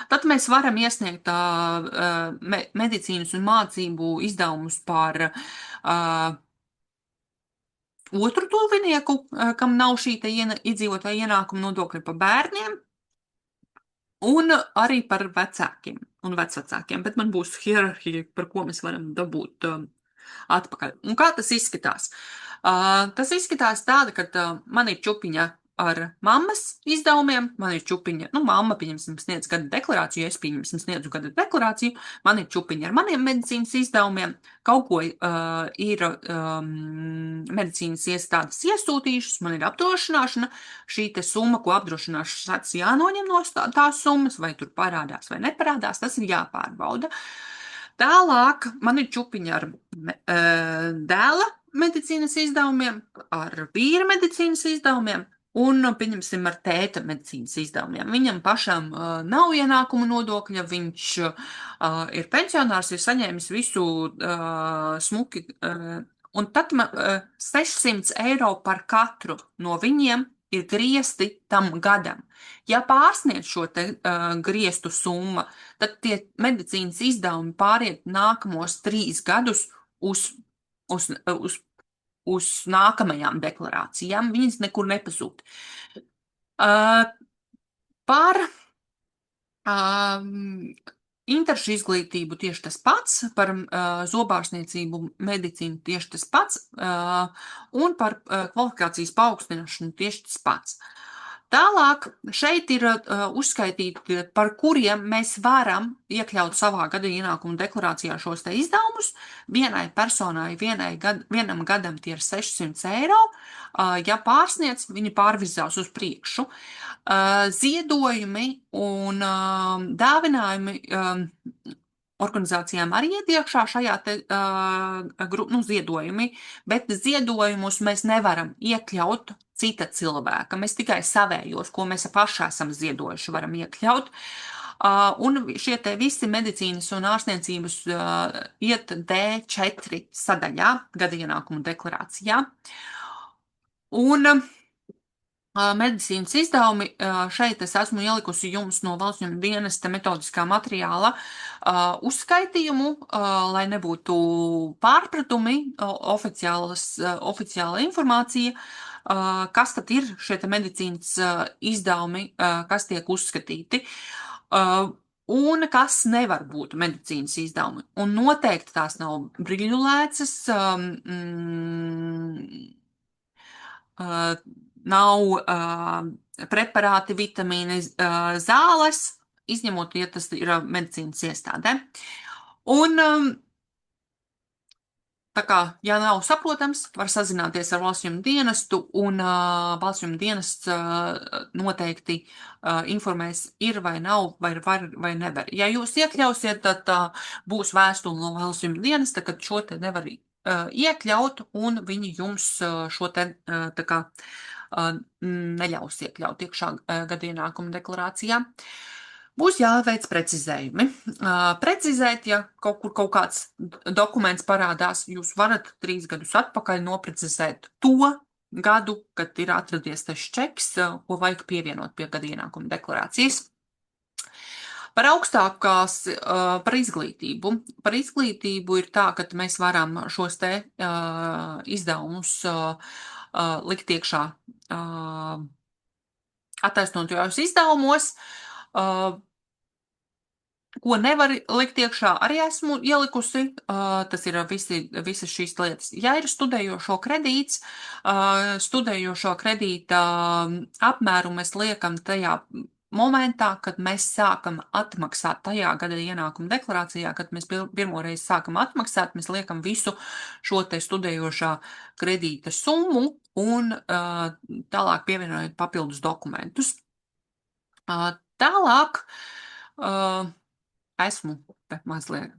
Tad mēs varam iesniegt medicīnas un mācību izdevumus par otru tuvinieku, kam nav šī te iedzīvotāja ienākuma nodokļa, par bērniem, un arī par vecākiem un vecvecākiem, bet man būs hierarhija, par ko mēs varam dabūt atpakaļ. Un kā tas izskatās? Tas izskatās tāda, ka man ir čupiņa ar mammas izdevumiem, man ir čupiņa, nu, mamma, pieņemsim, sniedz gada deklarāciju, es, pieņemsim, sniedzu gada deklarāciju, man ir čupiņa ar maniem medicīnas izdevumiem, kaut ko ir medicīnas iestādes iesūtījušas, man ir apdrošināšana, šī te summa, ko apdrošināšanas jānoņem no tās summas, vai tur parādās vai neparādās, tas ir jāpārbauda. Tālāk man ir čupiņa ar dēla medicīnas izdevumiem, ar vīra medicīnas izdevumiem un, pieņemsim, ar tēta medicīnas izdevumiem. Viņam pašam nav ienākuma nodokļa, viņš ir pensionārs, ir saņēmis visu smuki, un tad 600 eiro par katru no viņiem ir griezti tam gadam. Ja pārsniedz šo te griestu summa, tad tie medicīnas izdevumi pāriet nākamos 3 gadus uz nākamajām deklarācijām. Viņas nekur nepazūd. Par interešu izglītību tieši tas pats, par zobārstniecību medicīnu tieši tas pats, un par kvalifikācijas paaugstināšanu tieši tas pats. Tālāk šeit ir uzskaitīti, par kuriem mēs varam iekļaut savā gada ienākuma deklarācijā šos te izdevumus. Vienai personai vienam gadam tie ir 600 eiro. Ja pārsniedz, viņi pārvirzās uz priekšu. Ziedojumi un dāvinājumi organizācijām arī iet iekšā šajā te, ziedojumi, bet ziedojumus mēs nevaram iekļaut cita cilvēka. Mēs tikai savējos, ko mēs paši esam ziedojuši, varam iekļaut. Un šie te visi medicīnas un ārstniecības iet D4 sadaļā, gada ienākuma deklarācijā. Un medicīnas izdevumi šeit es esmu ielikusi jums no Valsts ieņēmuma dienesta metodiskā materiāla uzskaitījumu, lai nebūtu pārpratumi, oficiāla informācija, kas tad ir šie te medicīnas izdevumi, kas tiek uzskatīti. Un kas nevar būt medicīnas izdevumi. Un noteikti tās nav briļulēcas, nav preparāti, vitamīni, zāles, izņemot, ja tas ir medicīnas iestādē. Un tā kā, ja nav saprotams, var sazināties ar Valsts ieņēmuma dienestu, un Valsts ieņēmuma dienests noteikti informēs, ir vai nav, vai var vai nevar. Ja jūs iekļausiet, tad būs vēstule no Valsts ieņēmuma dienesta, kad šo te nevar iekļaut, un viņi jums šo te tā kā neļaus iekļaut iekšā gada ienākuma deklarācijā. Būs jāveic precizējumi. Precizēt, ja kaut kāds dokuments parādās, jūs varat 3 gadus atpakaļ noprecizēt to gadu, kad ir atradies tas čeks, ko vajag pievienot pie gada ienākuma deklarācijas. Par par izglītību. Par izglītību ir tā, ka mēs varam šos te izdevumus likt iekšā attaisnotajos izdevumos. Ko nevar likt iekšā, arī esmu ielikusi, tas ir visas šīs lietas. Ja ir studējošo kredīts, studējošo kredīta apmēru mēs liekam tajā momentā, kad mēs sākam atmaksāt tajā gada ienākuma deklarācijā, kad mēs pirmoreiz sākam atmaksāt, mēs liekam visu šo te studējošā kredīta summu un tālāk pievienojot papildus dokumentus. Tālāk esmu mazliet.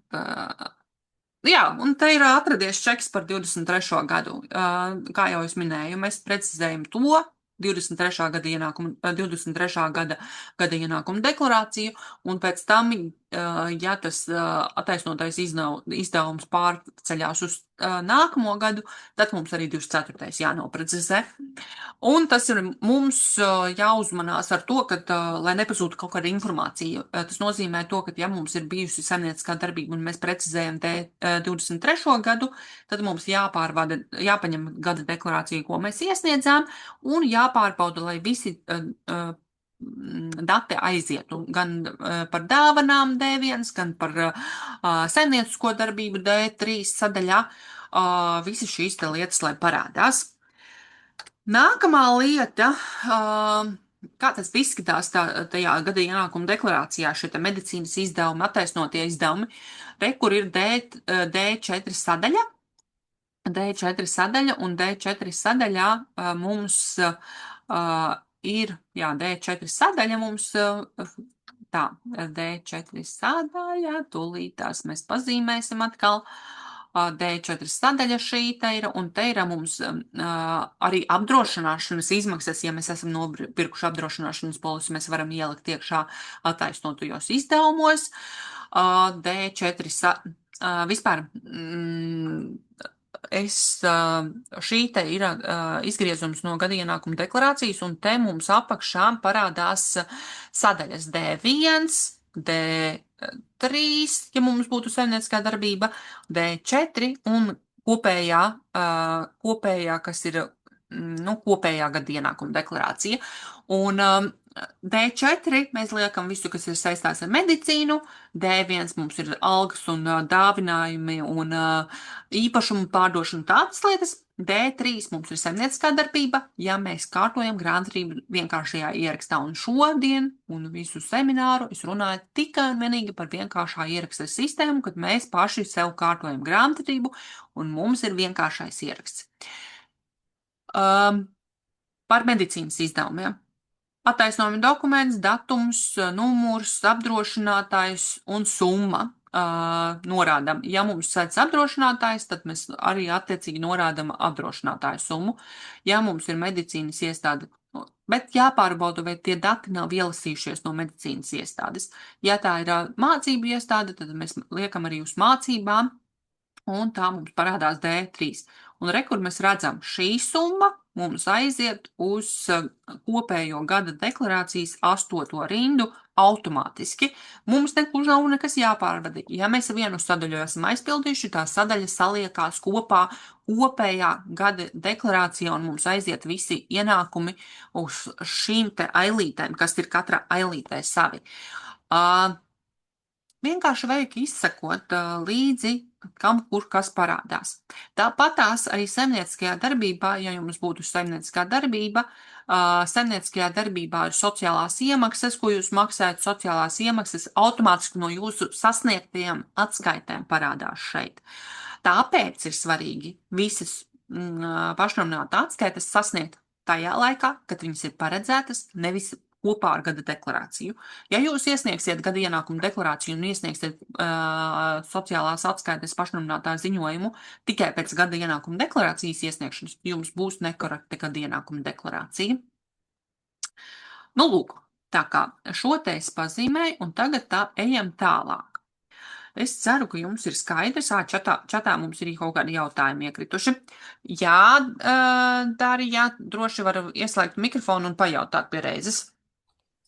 Jā, un te ir atradies čeks par 23. gadu. Kā jau es minēju, mēs precizējam to 23. gada ienākuma deklarāciju, un pēc tam, ja tas attaisnotais izdevums pārceļās uz nākamo gadu, tad mums arī 24. jānoprecizē. Un tas ir mums jāuzmanās ar to, ka, lai nepazūtu kaut kāda informācija. Tas nozīmē to, ka, ja mums ir bijusi saimnieciskā darbība un mēs precizējam 23. gadu, tad mums jāpaņem gada deklarācija, ko mēs iesniedzām, un jāpārbauda, lai visi dati aizietu gan par dāvanām D1, gan par saimniecisko darbību D3 sadaļā. Visas šīs te lietas, lai parādās. Nākamā lieta, kā tas izskatās tajā gada ienākuma deklarācijā, šie medicīnas izdevumi, attaisnotie izdevumi, kur ir D4 sadaļa. D4 sadaļa, un D4 sadaļā mums ir, D4 sadaļa mums, tā, D4 sadaļa, tūlītās mēs pazīmēsim atkal. D4 sadaļa šī te ir, un te ir mums arī apdrošināšanas izmaksas. Ja mēs esam nopirkuši apdrošināšanas polisi, mēs varam ielikt iekšā attaisnotajos izdevumos. D4 vispār šī te ir izgriezums no gada ienākuma deklarācijas, un te mums apakšā parādās sadaļas D1, D3, ja mums būtu saimnieciskā darbība, D4 un kopējā, kas ir, kopējā gada ienākuma deklarācija. Un D4 mēs liekam visu, kas ir saistās ar medicīnu, D1 mums ir algas un dāvinājumi un īpašumu pārdošanu tādas lietas, D3 mums ir saimnieciskā darbība, ja mēs kārtojam grāmatvedību vienkāršajā ierakstā. Un šodien un visu semināru es runāju tikai un vienīgi par vienkāršā ieraksta sistēmu, kad mēs paši sev kārtojam grāmatvedību un mums ir vienkāršais ieraksts. Par medicīnas izdevumiem. Attaisnojuma dokuments, datums, numurs, apdrošinātājs un summa. Norādam, ja mums sēdz apdrošinātājs, tad mēs arī attiecīgi norādam apdrošinātāju summu. Ja mums ir medicīnas iestāde, bet jāpārbauda, vai tie dati nav ielasījušies no medicīnas iestādes. Ja tā ir mācību iestāde, tad mēs liekam arī uz mācībām, un tā mums parādās D3. Un kur mēs redzam, šī summa mums aiziet uz kopējo gada deklarācijas 8. rindu automātiski. Mums nav nekas jāpārvada. Ja mēs vienu sadaļu esam aizpildījuši, tā sadaļa saliekās kopā kopējā gada deklarācijā, un mums aiziet visi ienākumi uz šīm te ailītēm, kas ir katra ailītē savi. Vienkārši vajag izsekot līdzi, kam kur kas parādās. Tāpatās arī saimnieciskajā darbībā, ja jums būtu saimnieciskā darbība, saimnieciskajā darbībā ir sociālās iemaksas, ko jūs maksājat, sociālās iemaksas automātiski no jūsu sasniegtajiem atskaitēm parādās šeit. Tāpēc ir svarīgi visas pašnodarbināta atskaites sasniegt tajā laikā, kad viņas ir paredzētas, nevis kopā ar gada deklarāciju. Ja jūs iesniegsiet gada ienākuma deklarāciju un iesniegsiet sociālās atskaites pašnodarbinātā ziņojumu tikai pēc gada ienākuma deklarācijas iesniegšanas, jums būs nekorekta gada ienākuma deklarācija. Nu, lūk, tā kā šo te es pazīmēju, un tagad ejam tālāk. Es ceru, ka jums ir skaidrs. Čatā mums ir kaut kādi jautājumi iekrituši. Jā, Darija, droši var ieslēgt mikrofonu un pajautāt pie reizes.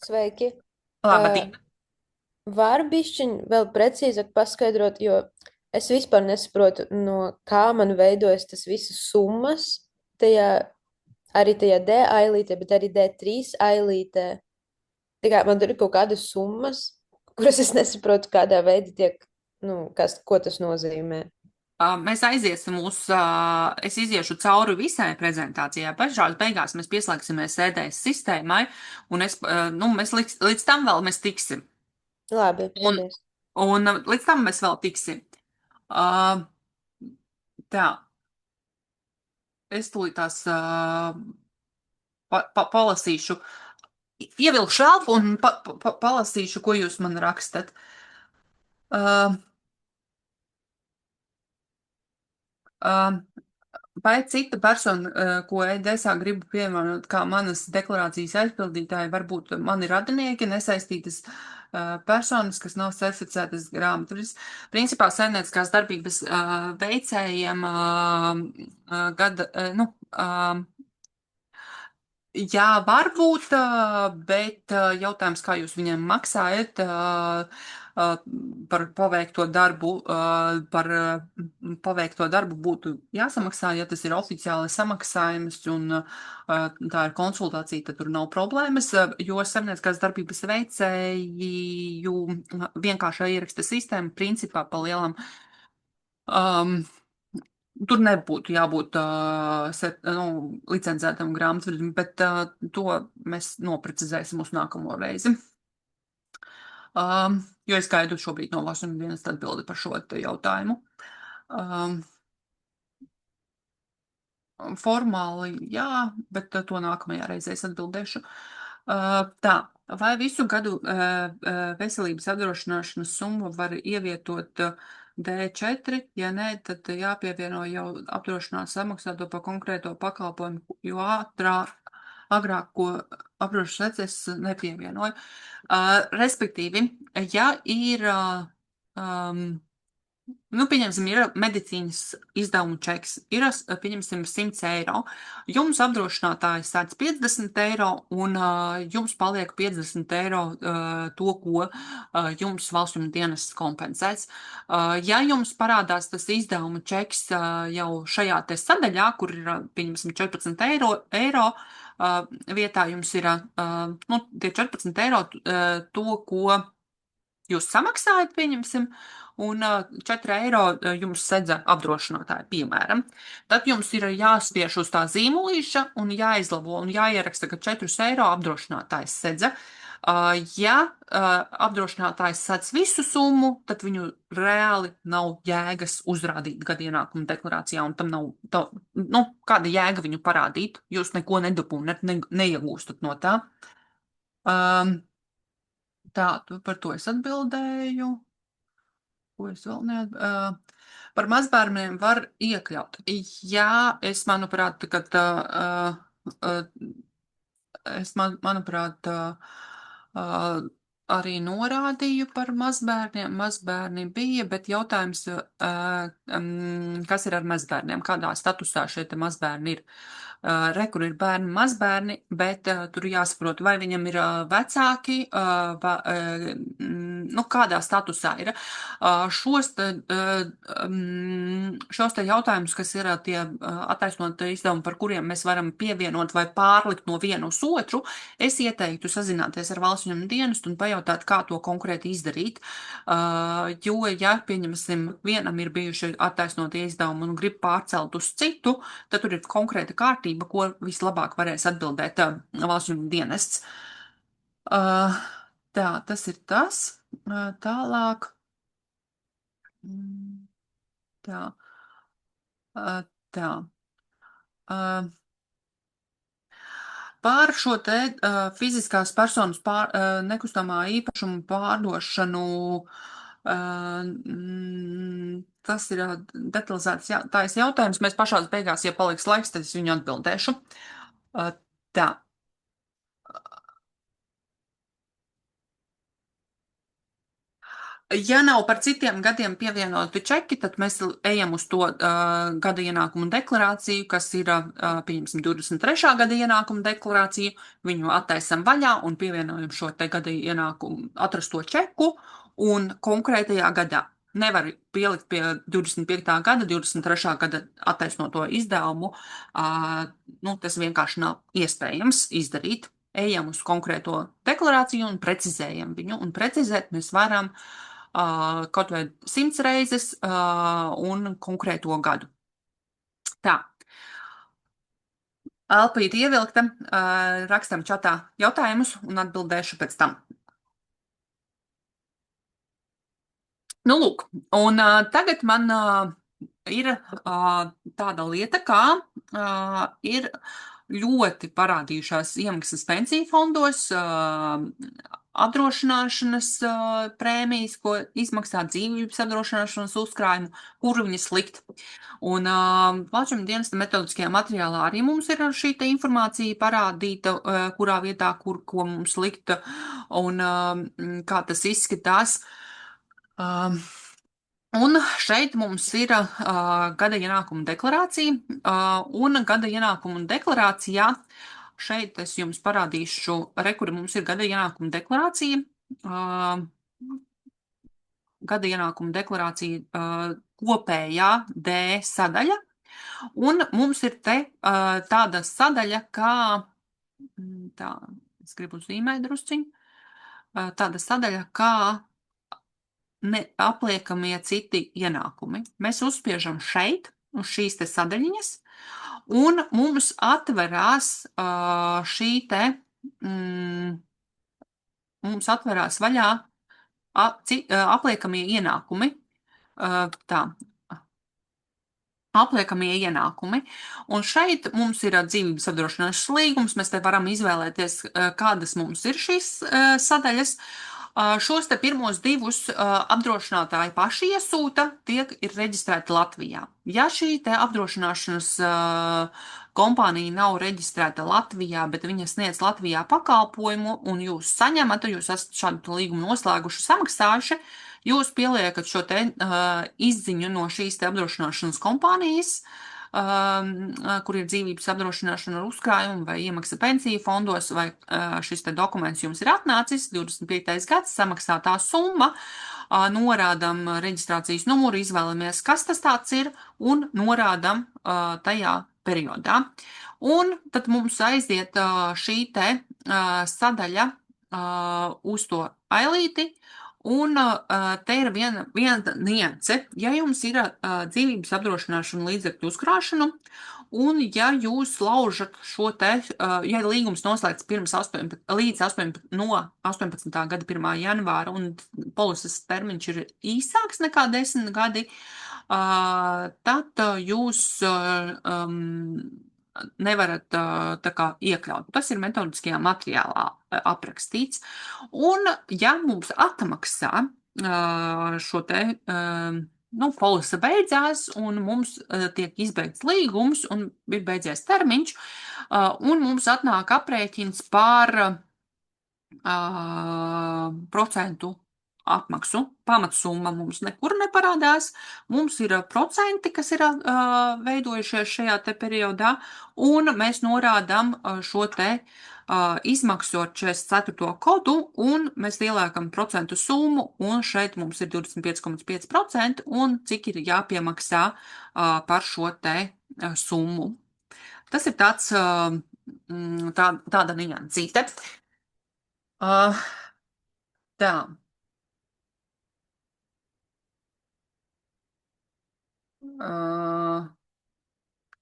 Sveiki. Labdien. Var bišķiņ vēl precīzāk paskaidrot, jo es vispār nesaprotu, no kā man veidojas tas visas summas, arī tajā D ailītē, bet arī D3 ailītē. Man tur ir kaut kādas summas, kuras es nesaprotu, kādā veidā tiek, ko tas nozīmē. Mēs aiziesim es iziešu cauri visai prezentācijai. Pašās beigās mēs pieslēgsimies sēdēs sistēmai, un mēs līdz tam vēl mēs tiksim. Labi, Un, paldies. un līdz tam mēs vēl tiksim. Uh, tā, es tūlīt tās palasīšu, ievilkšu elpu un palasīšu, ko jūs man rakstat. Uh, uh, Vai cita persona, ko EDSā gribu pievienot kā manas deklarācijas aizpildītāji, varbūt mani radinieki, nesaistītas personas, kas nav certificētas grāmatvedis. Principā saimnieciskās darbības veicējiem gada, nu, jā, varbūt, bet jautājums, kā jūs viņiem maksājat par paveikto darbu, paveikto darbu būtu jāsamaksā, ja tas ir oficiāli samaksājums un tā ir konsultācija, tad tur nav problēmas, jo saimnieciskās darbības veicēju vienkāršā ieraksta sistēma principā pa lielam. Tur nebūtu jābūt licencētam grāmatvedim, bet to mēs noprecizēsim uz nākamo reizi. Jo es gaidu šobrīd no Vašingtonas dienas atbildi par šo jautājumu. Formāli jā, bet to nākamajā reizē es atbildēšu. Tā, vai visu gadu veselības apdrošināšanas summu var ievietot D4? Ja nē, tad jāpievieno jau apdrošināts samaksāto par konkrēto pakalpojumu, jo agrāk, ko apdrošināts vecs, es nepievienoju. Respektīvi, ja ir pieņemsim, ir medicīnas izdevumu čeks, ir, pieņemsim, 100 eiro. Jums apdrošinātājs sēdz 50 eiro, un jums paliek 50 eiro to, ko jums valsts dienas kompensēs. Ja jums parādās tas izdevumu čeks jau šajā te sadaļā, kur ir, pieņemsim, 14 eiro vietā jums ir tie 14 eiro to, ko jūs samaksājat, pieņemsim, un 4 eiro jums sedza apdrošinātāji, piemēram. Tad jums ir jāspiež uz tā zīmolīša un jāizlabo un jāieraksta, ka 4 eiro apdrošinātājs sedza. Ja apdrošinātājs sedz visu summu, tad viņu reāli nav jēgas uzrādīt gada ienākuma deklarācijā, un tam nav kāda jēga viņu parādīt. Jūs neko nedabūnat, neiegūstat no tā. Tā, par to es atbildēju. Ko es vēl neatbildēju? Par mazbērniem var iekļaut. Jā, manuprāt, arī norādīju par mazbērniem. Mazbērni bija, bet jautājums, kas ir ar mazbērniem? Kādā statusā šie te mazbērni ir? Kur ir bērni, mazbērni, bet tur jāsaprot, vai viņam ir vecāki, kādā statusā ir. Šos te jautājumus, kas ir tie attaisnot izdevumi, par kuriem mēs varam pievienot vai pārlikt no vienu uz otru, es ieteiktu sazināties ar valsts dienestu un pajautāt, kā to konkrēti izdarīt. Jo, ja, pieņemsim, vienam ir bijuši attaisnotie izdevumi un grib pārcelt uz citu, tad tur ir konkrēta kārtība, ko vislabāk varēs atbildēt valsts dienests. Tā, tas ir tas. Tālāk. Tā. Tā. Par šo te fiziskās personas nekustamā īpašuma pārdošanu, tas ir detalizēts jautājums. Mēs pašās beigās, ja paliks laiks, tad es viņu atbildēšu. Tā. Ja nav par citiem gadiem pievienoti čeki, tad mēs ejam uz to gada ienākumu deklarāciju, kas ir, pieņemsim, 23. gada ienākumu deklarāciju, viņu attaisam vaļā un pievienojam šo te gada ienākumu atrasto čeku un konkrētajā gadā. Nevar pielikt pie 25. gada, 23. gada attaisnoto izdevumu. Tas vienkārši nav iespējams izdarīt. Ejam uz konkrēto deklarāciju un precizējam viņu. Un precizēt mēs varam kaut vai 100 reizes un konkrēto gadu. Tā. Elpīte ievilkta, rakstam čatā jautājumus un atbildēšu pēc tam. Nu, lūk, un tagad man ir tāda lieta, kā ir ļoti parādījušās iemaksas pensiju fondos, apdrošināšanas prēmijas, ko izmaksā dzīvības apdrošināšanas uzkrājumu, kuru viņas likt. Un Plašuma dienesta metodiskajā materiālā arī mums ir šī informācija parādīta, kurā vietā, ko mums likt un kā tas izskatās. Un šeit mums ir gada ienākuma deklarācija, un gada ienākuma deklarācijā šeit es jums parādīšu, kura mums ir gada ienākuma deklarācija. Gada ienākuma deklarācija kopējā D sadaļa, un mums ir te tāda sadaļa, kā, tā, es gribu zīmēt drusciņu, tāda sadaļa, kā neapliekamie citi ienākumi. Mēs uzspiežam šeit, uz šīs te sadaļiņas, un mums atverās šī te, mums atverās vaļā apliekamie ienākumi. Tā. Apliekamie ienākumi. Un šeit mums ir dzīvības apdrošināšanas līgums. Mēs te varam izvēlēties, kādas mums ir šīs sadaļas. Šos te pirmos divus apdrošinātāji paši iesūta, tie ir reģistrēti Latvijā. Ja šī te apdrošināšanas kompānija nav reģistrēta Latvijā, bet viņa sniedz Latvijā pakalpojumu un jūs saņemat, jūs esat šādu līgumu noslēguši, samaksājuši, jūs pieliekat šo te izziņu no šīs te apdrošināšanas kompānijas, kur ir dzīvības apdrošināšana ar uzkrājumu vai iemaksa pensiju fondos, vai šis te dokuments jums ir atnācis, 25. gads, samaksātā summa, norādam reģistrācijas numuru, izvēlamies, kas tas tāds ir, un norādam tajā periodā. Un tad mums aiziet šī te sadaļa uz to ailīti, un te ir viena nianse. Ja jums ir dzīvības apdrošināšana līdzekļu uzkrāšanu, un ja jūs laužat šo te, ja līgums noslēgts pirms 18. gada 1. janvāra, un polises termiņš ir īsāks nekā 10 gadi, tad jūs nevarat tā kā iekļaut. Tas ir metodiskajā materiālā aprakstīts. Un, ja mums atmaksā šo te, polise beidzās, un mums tiek izbeigts līgums, un ir beidzies termiņš, un mums atnāk aprēķins par procentu apmaksu. Pamatsumma mums nekur neparādās. Mums ir procenti, kas ir veidojušies šajā te periodā, un mēs norādām šo te izmaksu ar 44. kodu, un mēs ieliekam procentu summu, un šeit mums ir 25,5%, un cik ir jāpiemaksā par šo te summu. Tas ir tāds, tāda niansīte. Tā.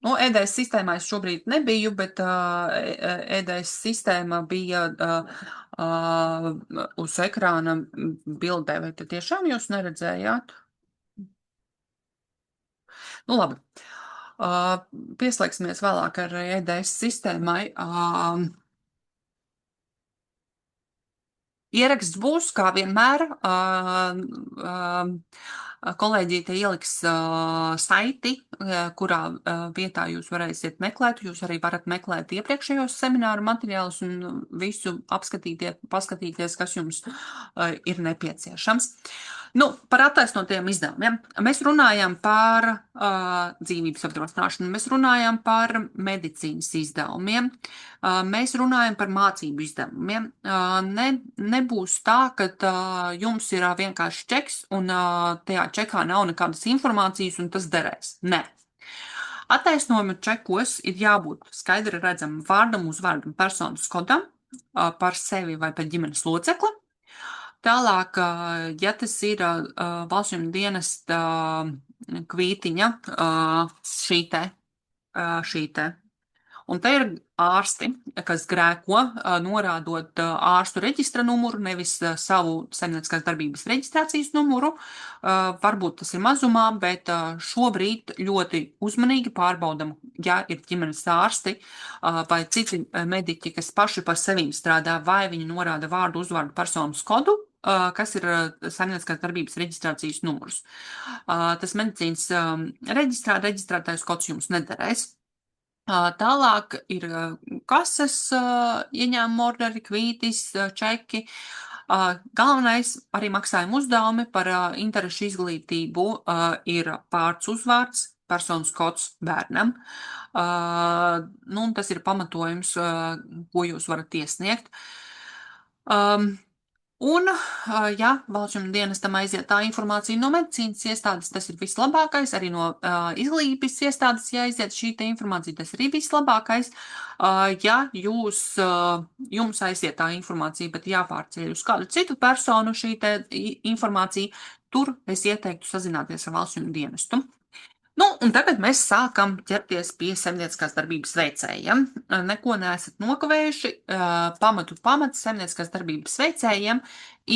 EDS sistēmā es šobrīd nebiju, bet EDS sistēma bija uz ekrāna bildē. Vai te tiešām jūs neredzējāt? Nu, labi. Pieslēgsimies vēlāk ar EDS sistēmai. Ieraksts būs, kā vienmēr, kolēģīte ieliks saiti, kurā vietā jūs varēsiet meklēt. Jūs arī varat meklēt iepriekšējos semināru materiālus un visu paskatīties, kas jums ir nepieciešams. Par attaisnotiem izdevumiem. Mēs runājam par dzīvības apdrošināšanu, mēs runājam par medicīnas izdevumiem, mēs runājam par mācību izdevumiem. Nebūs tā, ka jums ir vienkārši čeks un tajā čekā nav nekādas informācijas un tas derēs. Nē. Attaisnojumu čekos ir jābūt skaidri redzamam vārdam, uzvārdam, personas kodam par sevi vai par ģimenes locekli. Tālāk, ja tas ir valsts ieņēmuma dienesta kvītiņa, šī te. Un te ir ārsti, kas grēko, norādot ārstu reģistra numuru, nevis savu saimnieciskās darbības reģistrācijas numuru. Varbūt tas ir mazumā, bet šobrīd ļoti uzmanīgi pārbaudam, ja ir ģimenes ārsti vai citi mediķi, kas paši par sevīm strādā, vai viņi norāda vārdu, uzvārdu, personas kodu, kas ir saimnieciskās darbības reģistrācijas numurs. Tas medicīnas reģistrētājs kods jums nederēs. Tālāk ir kases ieņēmuma orderi, kvītis, čeki. Galvenais arī maksājuma uzdevumi par interešu izglītību ir vārds uzvārds, personas kods bērnam. Tas ir pamatojums, ko jūs varat iesniegt. Un, ja valsts ieņēmuma dienestam aiziet tā informācija no medicīnas iestādes, tas ir vislabākais, arī no izglītības iestādes, ja aiziet šī te informācija, tas ir vislabākais. Ja jums aiziet tā informācija, bet jāpārceļ uz kādu citu personu šī te informācija, tur es ieteiktu sazināties ar valsts ieņēmuma dienestu. Un tagad mēs sākam ķerties pie saimnieciskās darbības veicējiem. Neko neesat nokavējuši. Pamats saimnieciskās darbības veicējiem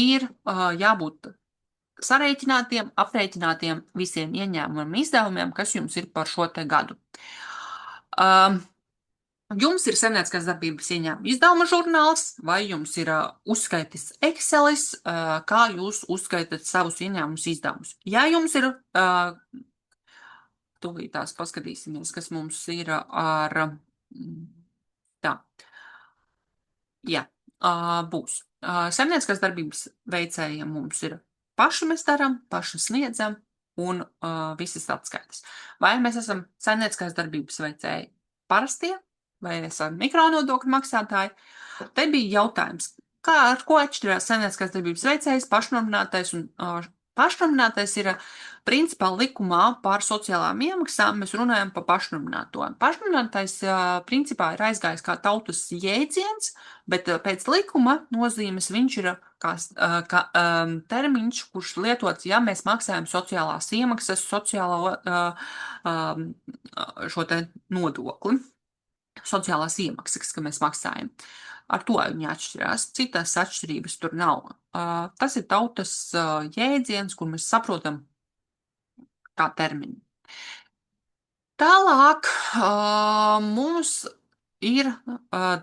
ir jābūt sarēķinātiem, aprēķinātiem visiem ieņēmumiem, izdevumiem, kas jums ir par šo te gadu. Jums ir saimnieciskās darbības ieņēmuma izdevuma žurnāls, vai jums ir uzskaitis Excelis, kā jūs uzskaitat savus ieņēmumus izdevumus. Ja jums ir tūlītās paskatīsimies, kas mums ir ar tā. Jā, būs. Saimnieciskās darbības veicējiem mums ir paši mēs daram, paši sniedzam un visas atskaitas. Vai mēs esam saimnieciskās darbības veicēji parastie, vai esam mikronodokļu maksātāji? Te bija jautājums, ar ko atšķirās saimnieciskās darbības veicējs, pašnodarbinātais un pašnodarbinātais ir principā likumā par sociālām iemaksām, mēs runājam par pašnodarbināto. Pašnodarbinātais principā ir aizgājis kā tautas jēdziens, bet pēc likuma nozīmes viņš ir kā termiņš, kurš lietots, ja mēs maksājam sociālās iemaksas, sociālo šo te nodokli, sociālās iemaksas, ka mēs maksājam. Ar to viņi atšķirās. Citas atšķirības tur nav. Tas ir tautas jēdziens, kur mēs saprotam kā termini. Tālāk mums ir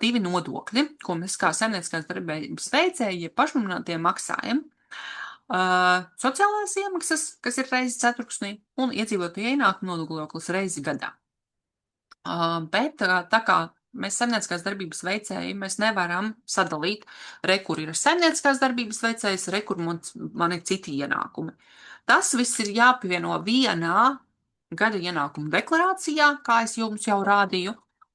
divi nodokļi, ko mēs kā saimnieciskās darbības veicēji pašnodarbinātie maksājam. Sociālās iemaksas, kas ir reizi ceturksnī, un iedzīvotāju ienākumu nodoklis reizi gadā. Bet tā kā mēs saimnieciskās darbības veicēji, mēs nevaram sadalīt, kur ir saimnieciskās darbības veicējs, kur man ir citi ienākumi. Tas viss ir jāpievieno vienā gada ienākumu deklarācijā, kā es jums jau rādīju,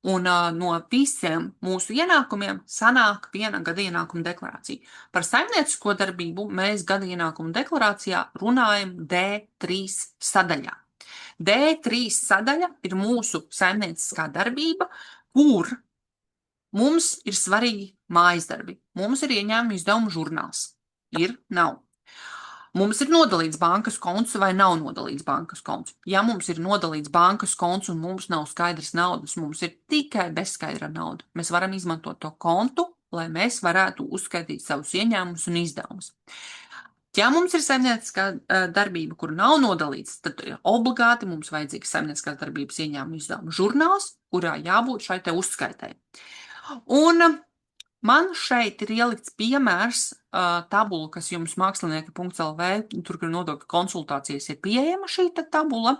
un no visiem mūsu ienākumiem sanāk viena gada ienākuma deklarācija. Par saimniecisko darbību mēs gada ienākumu deklarācijā runājam D3 sadaļā. D3 sadaļa ir mūsu saimnieciskā darbība, kur mums ir svarīgi mājasdarbi. Mums ir ieņēmuma izdevuma žurnāls. Ir, nav. Mums ir nodalīts bankas konts vai nav nodalīts bankas konts. Ja mums ir nodalīts bankas konts un mums nav skaidras naudas, mums ir tikai bezskaidra nauda. Mēs varam izmantot to kontu, lai mēs varētu uzskaitīt savus ieņēmumus un izdevumus. Ja mums ir saimnieciskā darbība, kur nav nodalīts, tad obligāti mums vajadzīgs saimnieciskās darbības ieņēmuma izdevuma žurnāls, kurā jābūt šai te uzskaitai. Un man šeit ir ielikts piemērs tabula, kas jums mākslinieki.lv, tur, kur nodokļu konsultācijas ir pieejama šī tabula,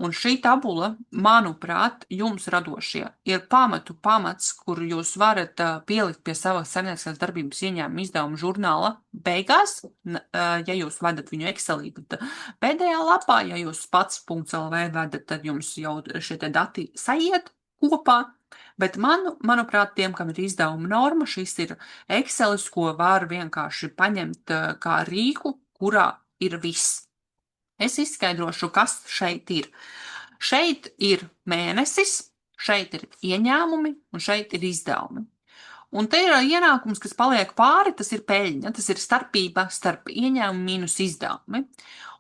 un šī tabula, manuprāt, jums radošie ir pamats, kur jūs varat pielikt pie savas saimnieciskās darbības ieņēmuma izdevuma žurnāla beigās, ja jūs vedat viņu Excelī, tad pēdējā lapā, ja jūs pats.lv vedat, tad jums jau šie te dati saiet kopā. Bet manuprāt, tiem, kam ir izdevuma norma, šis ir Excelis, ko var vienkārši paņemt kā rīku, kurā ir viss. Es izskaidrošu, kas šeit ir. Šeit ir mēnesis, šeit ir ieņēmumi un šeit ir izdevumi. Un te ir ienākums, kas paliek pāri, tas ir peļņa, tas ir starpība starp ieņēmumu mīnus izdevumi.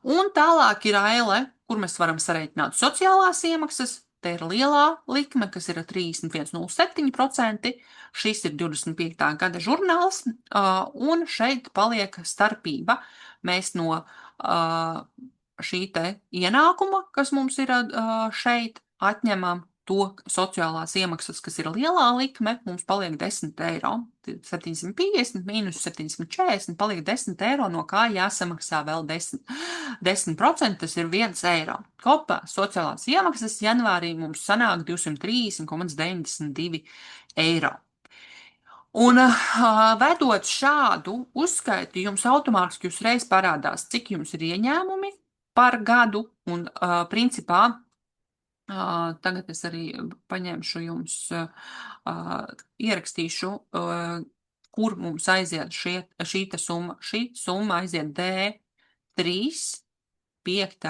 Un tālāk ir aile, kur mēs varam sareiķināt sociālās iemaksas. Te ir lielā likme, kas ir 31,07%. Šis ir 25. gada žurnāls, un šeit paliek starpība. Mēs no šī te ienākuma, kas mums ir šeit, atņemam to sociālās iemaksas, kas ir lielā likme, mums paliek 10 eiro. 750 mīnus 740 paliek 10 eiro, no kā jāsamaksā vēl 10%, tas ir 1 eiro. Kopā sociālās iemaksas janvārī mums sanāk 230,92 eiro. Un vedot šādu uzskaiti, jums automātiski uzreiz parādās, cik jums ir ieņēmumi par gadu, un principā tagad es arī paņemšu jums, ierakstīšu, kur mums aiziet šīta summa. Šī summa aiziet D3, 5.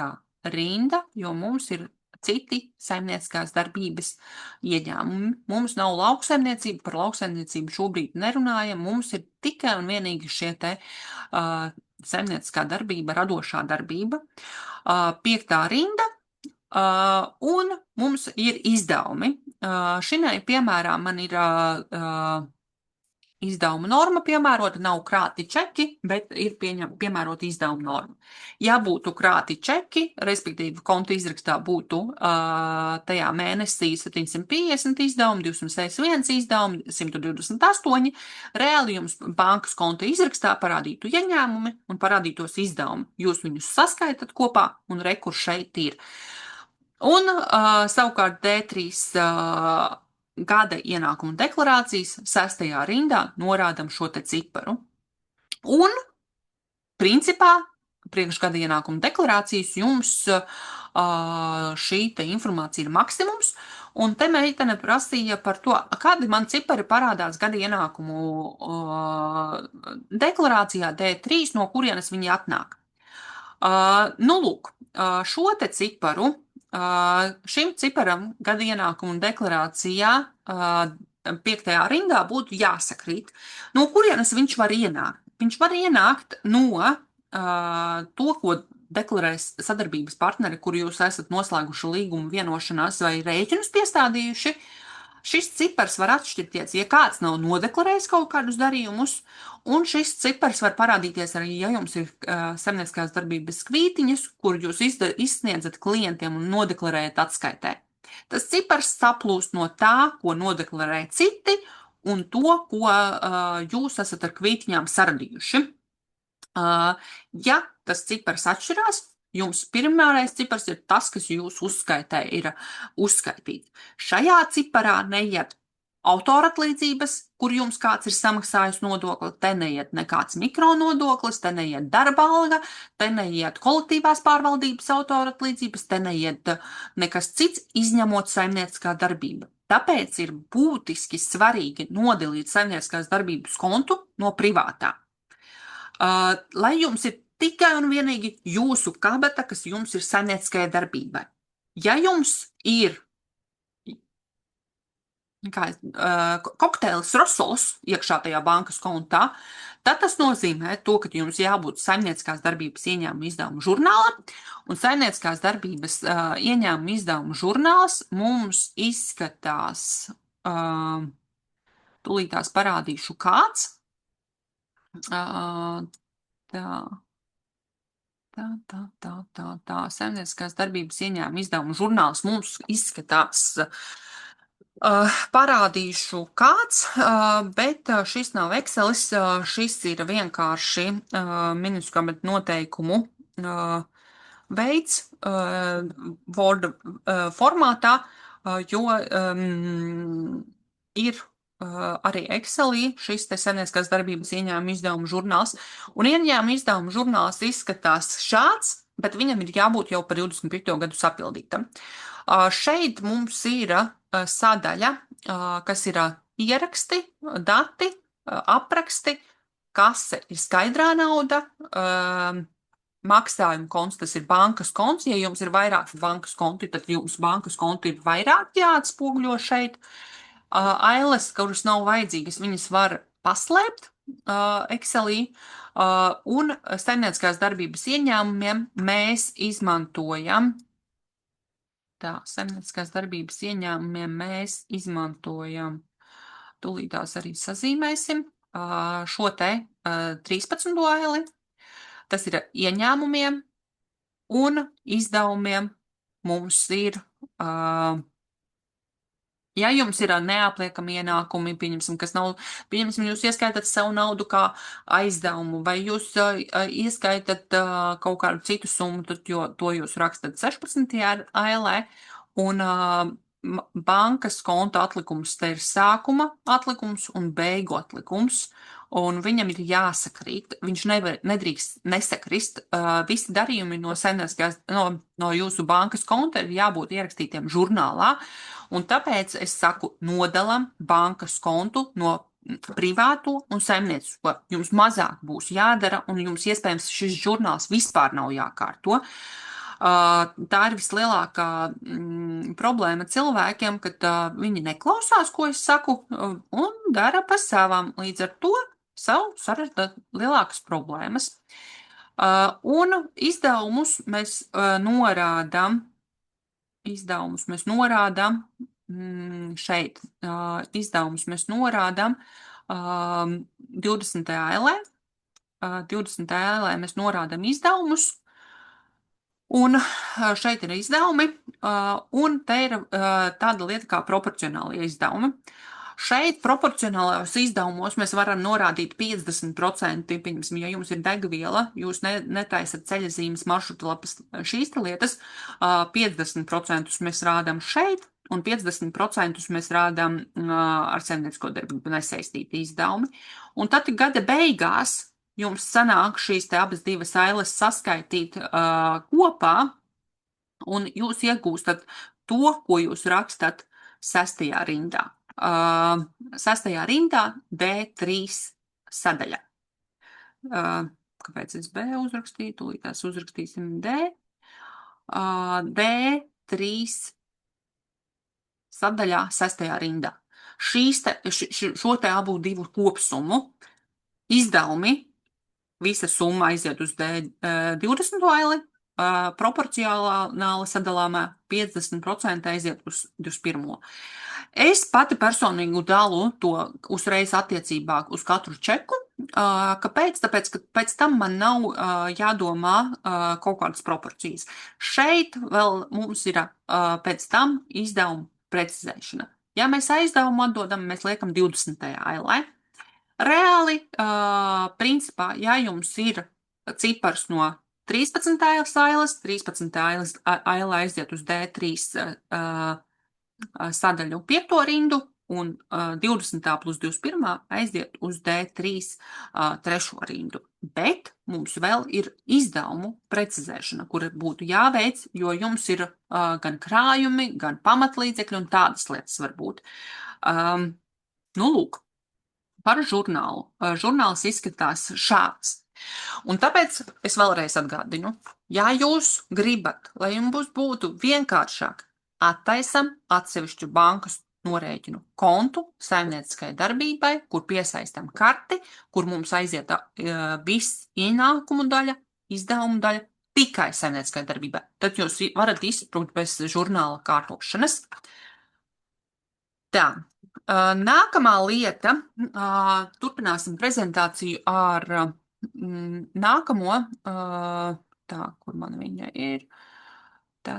rinda, jo mums ir citi saimnieciskās darbības ieņēmumi. Mums nav lauksaimniecība, par lauksaimniecību šobrīd nerunājam, mums ir tikai un vienīgi šie te saimnieciskā darbība, radošā darbība. 5. rinda. Un mums ir izdevumi. Šinai piemērā man ir izdevuma norma piemērota, nav krāti čeki, bet ir piemērota izdevuma norma. Ja būtu krāti čeki, respektīvi konta izrakstā būtu tajā mēnesī 750 izdevumi, 261 izdevumi, 128, reāli jums bankas konta izrakstā parādītu ieņēmumi un parādītos izdevumi. Jūs viņus saskaitat kopā un rekur šeit ir. Un savukārt D3 gada ienākuma deklarācijas 6. rindā norādam šo te ciparu. Un, principā, priekšgada ienākuma deklarācijas jums šī te informācija ir maksimums, un te meitene prasīja par to, kādi man cipari parādās gada ienākumu deklarācijā D3, no kurienes viņi atnāk. Nu, lūk, šo te ciparu, šim ciparam gada ienākuma deklarācijā 5. rindā būtu jāsakrīt. No kurienes viņš var ienākt? Viņš var ienākt no to, ko deklarēs sadarbības partneri, kur jūs esat noslēguši līgumu, vienošanās vai rēķinus piestādījuši. Šis cipars var atšķirties, ja kāds nav nodeklarējis kaut kādus darījumus, un šis cipars var parādīties arī, ja jums ir saimnieciskās darbības kvītiņas, kur jūs izsniedzat klientiem un nodeklarējat atskaitē. Tas cipars saplūst no tā, ko nodeklarē citi, un to, ko jūs esat ar kvītiņām saradījuši. Ja tas cipars atšķirās, jums pirmais cipars ir tas, kas jūsu uzskaitē ir uzskaitīts. Šajā ciparā neiet autoratlīdzības, kur jums kāds ir samaksājis nodokli, te neiet nekāds mikronodoklis, te neiet darba alga, te neiet kolektīvās pārvaldības autoratlīdzības, te neiet nekas cits, izņemot saimnieciskā darbība. Tāpēc ir būtiski svarīgi nodalīt saimnieciskās darbības kontu no privātā. Lai jums ir tikai un vienīgi jūsu kabata, kas jums ir saimnieciskajai darbībai. Ja jums ir kokteils rosols iekšā tajā bankas kontā, tad tas nozīmē to, ka jums jābūt saimnieciskās darbības ieņēmuma izdevuma žurnālam, un saimnieciskās darbības ieņēmuma izdevuma žurnāls mums izskatās, tūlītās parādīšu kāds. Tā. Saimnieciskās darbības ieņēmuma izdevuma žurnāls mums izskatās, parādīšu kāds, bet šis nav Excelis, šis ir vienkārši ministru kabineta noteikumu veids Word formātā, jo ir arī Excelī šis te saimnieciskās darbības ieņēmuma izdevuma žurnāls, un ieņēmuma izdevuma žurnāls izskatās šāds, bet viņam ir jābūt jau par 25. gadu sapildītam. Šeit mums ir sadaļa, kas ir ieraksti, dati, apraksti, kase ir skaidrā nauda, maksājuma konts, tas ir bankas konts. Ja jums ir vairāk bankas konti, tad jums bankas konti ir vairāk jāatspoguļo šeit. ailes, kuras nav vajadzīgas, viņas var paslēpt Excelī, un saimnieciskās darbības ieņēmumiem mēs izmantojam, saimnieciskās darbības ieņēmumiem mēs izmantojam, tūlītās arī sazīmēsim šo te 13. aili, tas ir ieņēmumiem un izdevumiem mums ir ja jums ir neapliekami ienākumi, pieņemsim, jūs ieskaitat savu naudu kā aizdevumu, vai jūs ieskaitat kaut kādu citu summu, tad to jūs rakstat 16. ailē, un bankas konta atlikums te ir sākuma atlikums un beigu atlikums, un viņam ir jāsakrīt, viņš nedrīkst nesakrist, visi darījumi no jūsu bankas konta ir jābūt ierakstītiem žurnālā, un tāpēc es saku, nodalam bankas kontu no privāto un saimniecisko. Jums mazāk būs jādara, un jums iespējams šis žurnāls vispār nav jākārto. Tā ir vislielākā problēma cilvēkiem, kad viņi neklausās, ko es saku, un dara pa savam. Līdz ar to sev sarežģīt lielākas problēmas. Un izdevumus mēs norādām šeit. Izdevumus mēs norādām 20. ailē. 20. ailē mēs norādām izdevumus, un šeit ir izdevumi, un te ir tāda lieta kā proporcionālie izdevumi. Šeit proporcionālajos izdevumos mēs varam norādīt 50%, pieņemsim, ja jums ir degviela, jūs netaisat ceļazīmes maršrutlapas šīs lietas, 50% mēs rādām šeit, un 50% mēs rādām ar saimniecisko darbību nesaistīti izdevumi. Un tad gada beigās jums sanāk šīs te abas divas ailes saskaitīt kopā, un jūs iegūstat to, ko jūs rakstat 6. rindā. 6. rindā D3 sadaļa. Kāpēc es B uzrakstīju? Tūlīt tās uzrakstīsim D. D3 sadaļā 6. rindā. Šo te abu divu kopsumu izdevumi, visa summa aiziet uz D20 aili, proporcionāli sadalāmā 50% aiziet uz 21. Es pati personīgi dalu to uzreiz attiecībā uz katru čeku. Kāpēc? Tāpēc, ka pēc tam man nav jādomā kaut kādas proporcijas. Šeit vēl mums ir pēc tam izdevumu precizēšana. Ja mēs aizdevumu atdodam, mēs liekam 20. ailē. Reāli, principā, ja jums ir cipars no 13. ailes, 13. aila aiziet uz D3 sadaļu 5. rindu, un 20. plus 21. aiziet uz D3 3. rindu. Bet mums vēl ir izdevumu precizēšana, kura būtu jāveic, jo jums ir gan krājumi, gan pamatlīdzekļi un tādas lietas var būt. Lūk. Par žurnālu. Žurnāls izskatās šāds. Un tāpēc es vēlreiz atgādinu, ja jūs gribat, lai jums būtu vienkāršāk, attaisam atsevišķu bankas norēķinu kontu saimnieciskai darbībai, kur piesaistam karti, kur mums aiziet viss ienākumu daļa, izdevumu daļa tikai saimnieciskai darbībai. Tad jūs varat izsprūgt bez žurnāla kārtošanas. Tā. Nākamā lieta, turpināsim prezentāciju ar nākamo, kur man viņa ir, nē,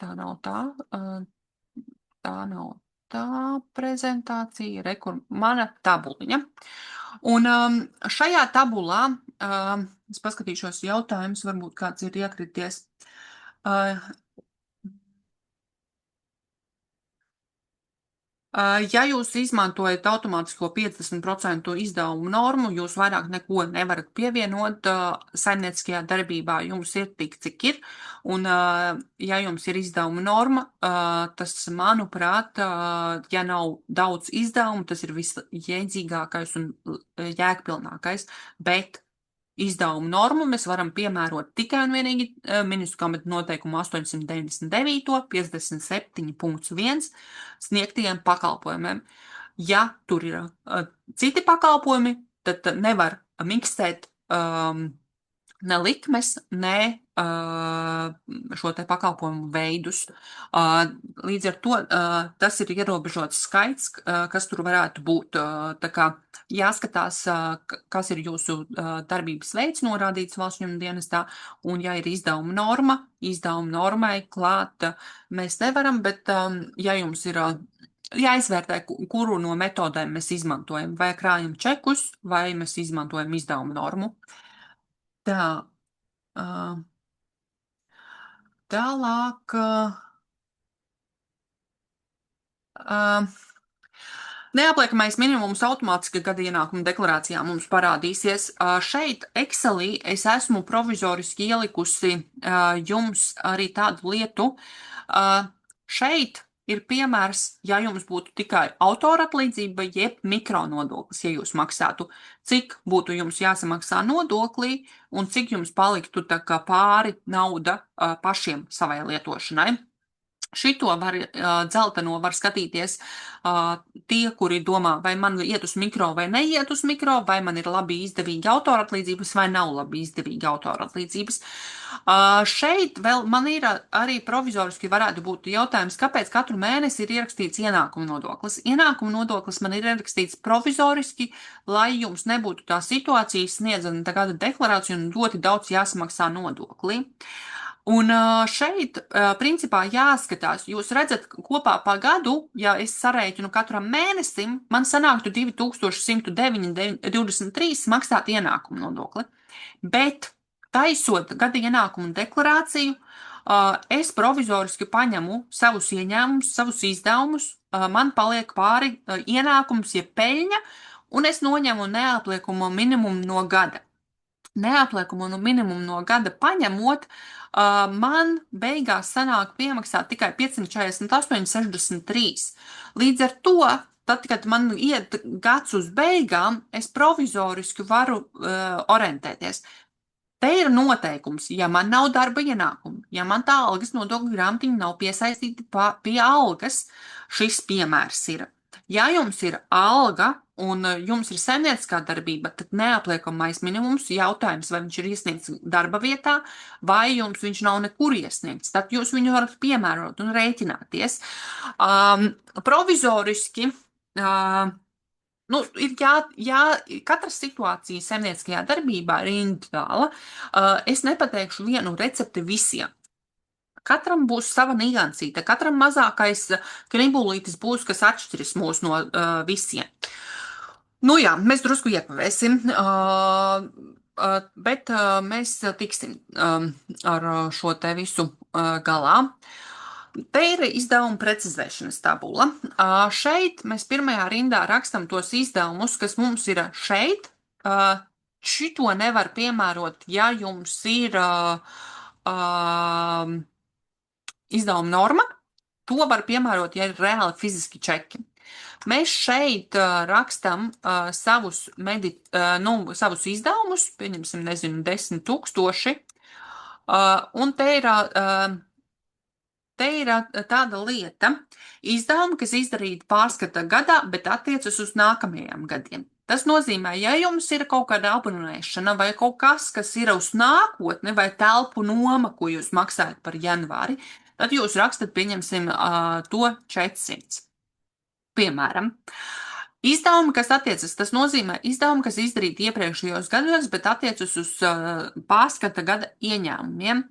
tā nav tā nav tā prezentācija, kur mana tabuliņa. Un šajā tabulā, es paskatīšos jautājumus, varbūt kāds ir iekrities, ja jūs izmantojat automātisko 50% izdevumu normu, jūs vairāk neko nevarat pievienot saimnieciskajā darbībā, jums ir tik, cik ir, un ja jums ir izdevuma norma, tas, manuprāt, ja nav daudz izdevumu, tas ir visjēdzīgākais un jēgpilnākais, bet izdevumu normu mēs varam piemērot tikai un vienīgi ministru kabineta noteikumu 899. 57.1 sniegtiem pakalpojumiem. Ja tur ir citi pakalpojumi, tad nevar miksēt ne likmes, ne šo te pakalpojumu veidus. Līdz ar to tas ir ierobežots skaits, kas tur varētu būt. Tā kā jāskatās, kas ir jūsu darbības veids norādīts valsts ieņēmuma dienestā, un ja ir izdevuma norma, izdevuma normai klāt mēs nevaram, bet ja jums ir jāizvērtē, kuru no metodēm mēs izmantojam, vai krājam čekus, vai mēs izmantojam izdevuma normu. Tā. Tālāk. Neapliekamais minimums automātiski gada ienākuma deklarācijā mums parādīsies. Šeit Excelī es esmu provizoriski ielikusi jums arī tādu lietu. Šeit ir piemērs, ja jums būtu tikai autora atlīdzība, jeb mikronodoklis, ja jūs maksātu, cik būtu jums jāsamaksā nodoklī un cik jums paliktu tā kā pāri nauda pašiem savai lietošanai. Šito var, dzelteno var skatīties tie, kuri domā, vai man iet uz mikro vai neiet uz mikro, vai man ir labi izdevīgi autora atlīdzības vai nav labi izdevīgi autora atlīdzības. Šeit vēl man ir arī provizoriski varētu būt jautājums, kāpēc katru mēnesi ir ierakstīts ienākuma nodoklis. Ienākuma nodoklis man ir ierakstīts provizoriski, lai jums nebūtu tā situācija sniedzam tā gada deklarāciju un ļoti daudz jāsamaksā nodoklī. Un šeit, principā, jāskatās, jūs redzat, kopā pa gadu, ja es sarēķinu katram mēnesim, man sanāktu 2109,23 maksāt ienākumu nodokli. Bet, taisot gada ienākumu deklarāciju, es provizoriski paņemu savus ieņēmumus, savus izdevumus, man paliek pāri ienākums, ja peļņa, un es noņemu neapliekumu minimumu no gada. Neapliekumu minimumu no gada paņemot, man beigās sanāk piemaksāt tikai 548,63. Līdz ar to, tad, kad man iet gads uz beigām, es provizoriski varu orientēties. Te ir noteikums, ja man nav darba ienākumu, ja man tā algas nodokļu grāmatiņa nav piesaistīta pie algas, šis piemērs ir. Ja jums ir alga un jums ir saimnieciskā darbība, tad neapliekamais minimums jautājums, vai viņš ir iesniegts darba vietā, vai jums viņš nav nekur iesniegts. Tad jūs viņu varat piemērot un rēķināties. Provizoriski, ir katra situācija saimnieciskajā darbībā ir individuāla. Es nepateikšu vienu recepti visiem. Katram būs sava niansīte, katram mazākais knibulītis būs, kas atšķiras mūs no visiem. Nu jā, mēs drusku iekavēsim, bet mēs tiksim ar šo te visu galā. Te ir izdevuma precizēšanas tabula. Šeit mēs pirmajā rindā rakstam tos izdevumus, kas mums ir šeit. Šito nevar piemērot, ja jums ir izdevuma norma. To var piemērot, ja ir reāli fiziski čeki. Mēs šeit rakstam savus izdevumus, pieņemsim, 10,000, un te ir tāda lieta, izdevumi, kas izdarīti pārskata gadā, bet attiecas uz nākamajiem gadiem. Tas nozīmē, ja jums ir kaut kāda abonēšana vai kaut kas, kas ir uz nākotni, vai telpu noma, ko jūs maksājat par janvāri, tad jūs rakstat, pieņemsim, to 400. Piemēram, izdevumi, kas attiecas, tas nozīmē izdevumi, kas izdarīti iepriekšējos gados, bet attiecas uz pārskata gada ieņēmumiem,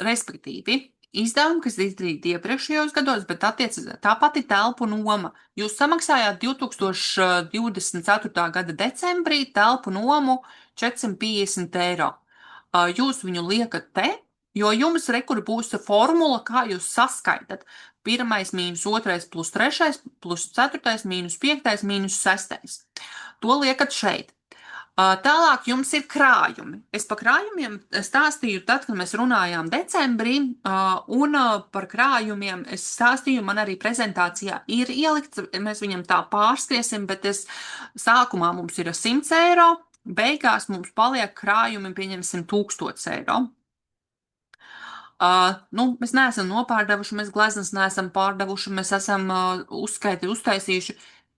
respektīvi, izdevumi, kas izdarīti iepriekšējos gados, bet attiecas tā pati telpu noma. Jūs samaksājāt 2024. gada decembrī telpu nomu 450 eiro. Jūs viņu liekat te, jo jums rekur būs formula, kā jūs saskaitat. 1 mīnus 2 plus 3 plus 4 mīnus 5 mīnus 6. To liekat šeit. Tālāk jums ir krājumi. Es par krājumiem stāstīju tad, kad mēs runājām decembrī, un par krājumiem es stāstīju, man arī prezentācijā ir ielikts, mēs viņam tā pārskriesim, bet sākumā mums ir 100 eiro, beigās mums paliek krājumi, pieņemsim, 1000 eiro. Mēs neesam nopārdevuši, mēs gleznas neesam pārdevuši, mēs esam uzskaiti uztaisījuši.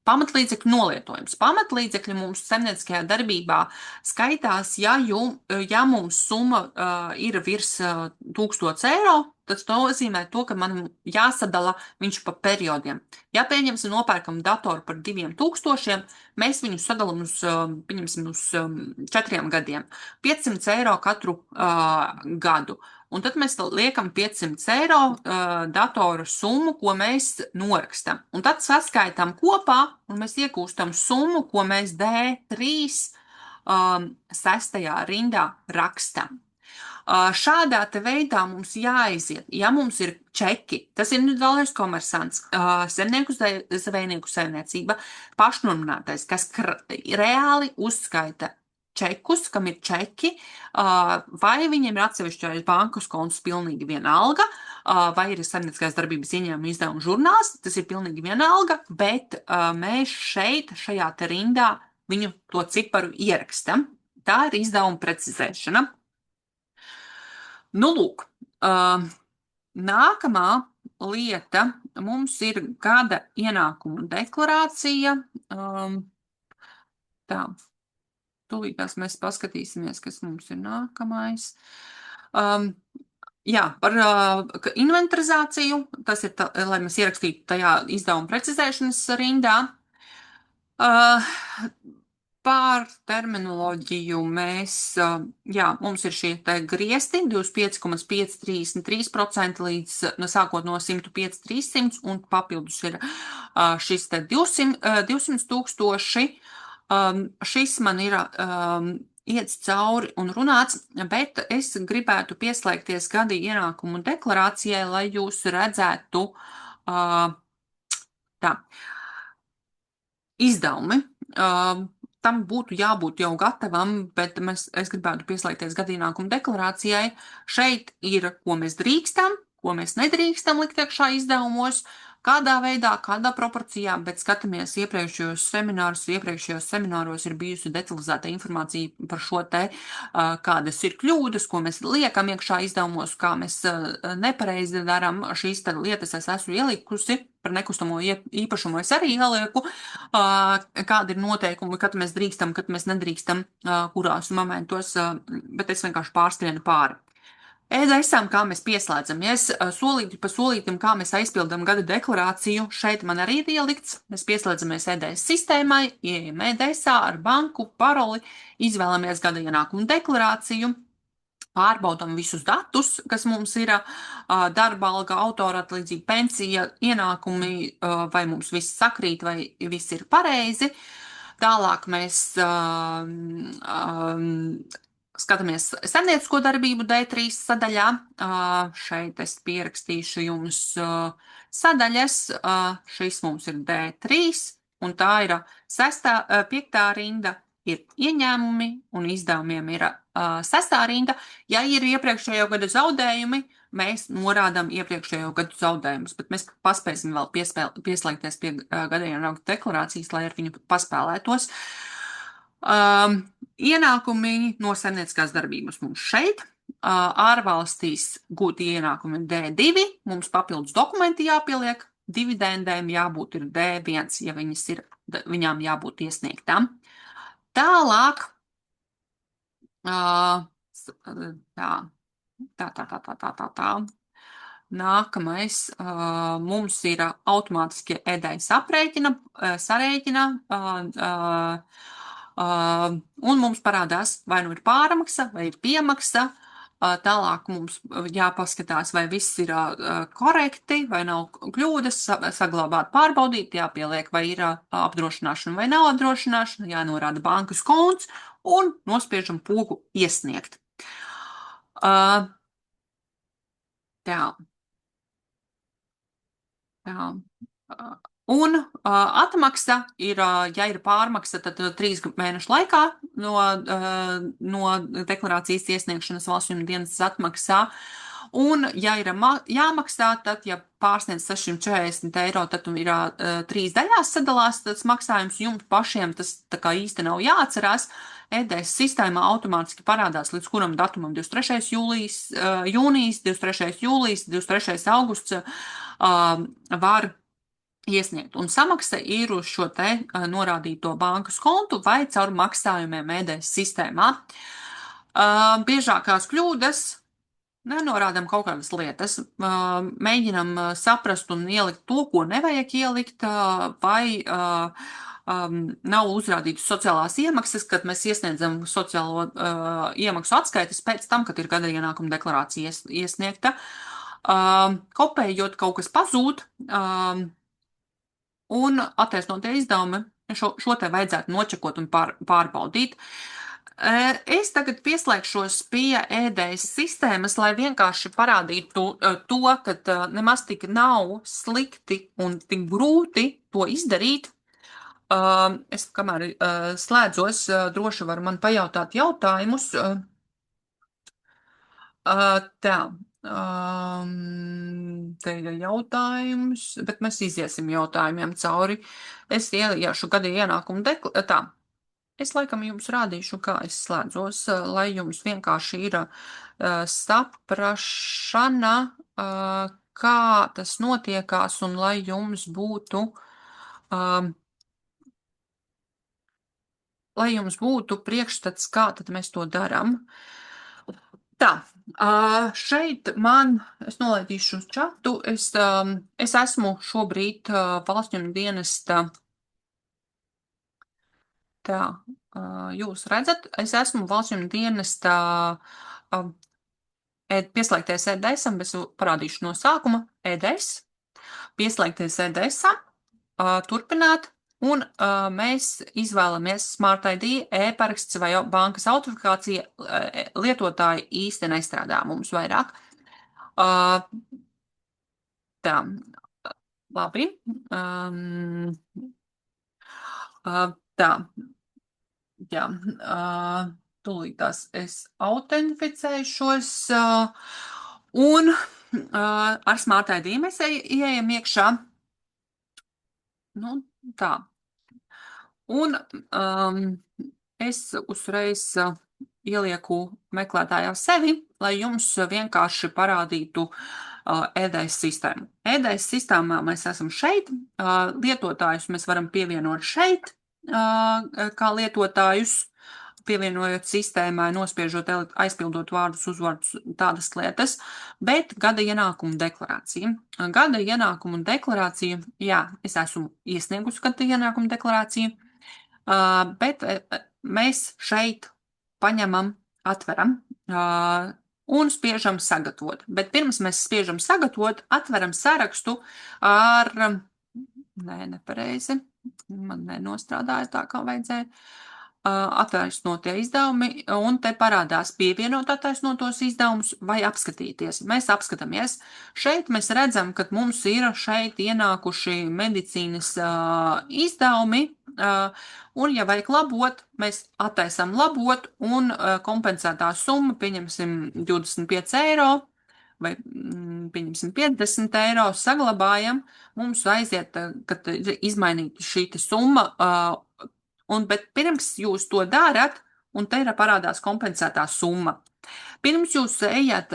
Pamatlīdzekļu novietojums. Pamatlīdzekļi mums saimnieciskajā darbībā skaitās, ja mums summa ir virs 1000 eiro, tas nozīmē to, ka man jāsadala viņš pa periodiem. Ja pieņemsim nopērkam datoru par 2000, mēs viņu sadalām uz 4 gadiem. 500 eiro katru gadu. Un tad mēs liekam 500 eiro datoru summu, ko mēs norakstam. Un tad saskaitām kopā, un mēs iegūstam summu, ko mēs D3 sestajā rindā rakstam. Šādā te veidā mums jāaiziet, ja mums ir čeki, tas ir individuālais komersants, zemnieku zvejnieku saimniecība, pašnodarbinātais, kas reāli uzskaita čekus, kam ir čeki, vai viņiem ir atsevišķais bankas konts pilnīgi vienalga, vai ir saimnieciskās darbības ieņēmuma izdevuma žurnāls, tas ir pilnīgi vienalga, bet mēs šeit, šajā te rindā, viņu to ciparu ierakstam. Tā ir izdevuma precizēšana. Nu, lūk, nākamā lieta mums ir gada ienākuma deklarācija. Tā. Tūlītās mēs paskatīsimies, kas mums ir nākamais. Par inventarizāciju, tas ir, lai mēs ierakstītu tajā izdevuma precizēšanas rindā. Par terminoloģiju mums ir šie te griesti 25,533% līdz, sākot no 105,300 un papildus ir šis te 200 tūkstoši. Šis man ir iets cauri un runāts, bet es gribētu pieslēgties gada ienākumu deklarācijai, lai jūs redzētu izdevumi. Tam būtu jābūt jau gatavam, bet es gribētu pieslēgties gada ienākumu deklarācijai. Šeit ir, ko mēs drīkstam, ko mēs nedrīkstam likt iekšā izdevumos, kādā veidā, kādā proporcijā, bet skatāmies iepriekšējos semināros ir bijusi detalizēta informācija par šo te, kādas ir kļūdas, ko mēs liekam iekšā izdevumos, kā mēs nepareizi darām. Šīs te lietas es esmu ielikusi, par nekustamo īpašumu es arī ielieku, kādi ir noteikumi, kad mēs drīkstam, kad mēs nedrīkstam, kurās momentos, bet es vienkārši pārskrienu pāri. EDS-am, kā mēs pieslēdzamies, solīti pa solītim, kā mēs aizpildam gada deklarāciju, šeit man arī ir ielikts. Mēs pieslēdzamies EDS sistēmai, ieejam EDS-ā ar banku, paroli, izvēlamies gada ienākumu deklarāciju, pārbaudam visus datus, kas mums ir, darba alga, autora atlīdzība, pensija, ienākumi, vai mums viss sakrīt, vai viss ir pareizi. Tālāk mēs skatāmies saimniecisko darbību D3 sadaļā. Šeit es pierakstīšu jums sadaļas. Šis mums ir D3, un tā ir 5. rinda ir ieņēmumi, un izdevumiem ir 6. rinda. Ja ir iepriekšējo gada zaudējumi, mēs norādām iepriekšējo gadu zaudējumus, bet mēs paspēsim vēl pieslēgties pie gada ienākuma deklarācijas, lai ar viņu paspēlētos. Ienākumi no saimnieciskās darbības mums šeit, ārvalstīs gūti ienākumi D2, mums papildus dokumenti jāpieliek, dividendēm jābūt ir D1, ja viņām jābūt iesniegtām. Tālāk, nākamais mums ir automātiski EDS sarēķina, un mums parādās, vai nu ir pārmaksa, vai ir piemaksa. Tālāk mums jāpaskatās, vai viss ir korekti, vai nav kļūdas, saglabāt, pārbaudīt, jāpieliek, vai ir apdrošināšana vai nav apdrošināšana, jānorāda bankas konts un nospiežam pogu iesniegt. Un atmaksa ir, ja ir pārmaksa, tad 3 mēnešu laikā no deklarācijas iesniegšanas valsts ienākuma dienestas atmaksā. Un, ja ir jāmaksā, tad, ja pārsniedz 640 eiro, tad ir 3 daļās sadalās tas maksājums. Jums pašiem tas tā kā īsti nav jāatcerās, EDS sistēmā automātiski parādās, līdz kuram datumam 23. Jūnijas, 23. jūlijas, 23. augusts var iesniegt. Un samaksa ir uz šo te norādīto bankas kontu vai caur maksājumiem EDS sistēmā. Biežākās kļūdas nenorādām kaut kādas lietas, mēģinam saprast un ielikt to, ko nevajag ielikt, vai nav uzrādītas sociālās iemaksas, kad mēs iesniedzam sociālo iemaksu atskaites pēc tam, kad ir gada ienākuma deklarācija iesniegta. Kopējot kaut kas pazūd, un attaisnotie izdevumi šo te vajadzētu nočekot un pārbaudīt. Es tagad pieslēgšos pie EDS sistēmas, lai vienkārši parādītu to, ka nemaz tik nav slikti un tik grūti to izdarīt. Es kamēr slēdzos, droši var man pajautāt jautājumus. Tā. Te ir jautājums, bet mēs iziesim jautājumiem cauri. Es ieiešu gada ienākumu tā. Es laikam jums rādīšu, kā es slēdzos, lai jums vienkārši ir saprašana, kā tas notiekās un lai jums būtu, priekšstats, kā tad mēs to darām. Tā, šeit es nolaidīšu uz čatu, es esmu šobrīd valsts ņem dienesta. Tā, jūs redzat, es esmu valsts ņem dienesta pieslēgties EDS-am, es parādīšu no sākuma EDS, pieslēgties EDS-am, turpināt, un mēs izvēlamies Smart ID, e-paraksts vai bankas autentifikācija. Lietotāji īsti nestrādā mums vairāk. Tā, labi. Tā, jā, tūlītās es autentificēšos, un ar Smart ID mēs ieejam iekšā. Nu, tā. Un es uzreiz ielieku meklētājā sevi, lai jums vienkārši parādītu EDS sistēmu. EDS sistēmā mēs esam šeit, lietotājus mēs varam pievienot šeit, kā lietotājus, pievienojot sistēmai, nospiežot, aizpildot vārdus, uzvārdus, tādas lietas, bet gada ienākuma deklarācija. Gada ienākuma deklarācija, jā, es esmu iesniegusi gada ienākuma deklarāciju, bet mēs šeit paņemam, atveram un spiežam sagatavot. Bet pirms mēs spiežam sagatavot, atveram sarakstu ar, nepareizi, man nenostrādāja tā, kā vajadzēja. Attaisnotie izdevumi, un te parādās pievienot attaisnotos izdevumus vai apskatīties. Mēs apskatāmies. Šeit mēs redzam, ka mums ir šeit ienākuši medicīnas izdevumi, un ja vajag labot, mēs attaisam labot, un kompensētā summa, pieņemsim 25 eiro, vai pieņemsim 50 eiro, saglabājam, mums aiziet, kad izmainīta šī summa, bet pirms jūs to darat, un te ir parādās kompensētā summa. Pirms jūs ejat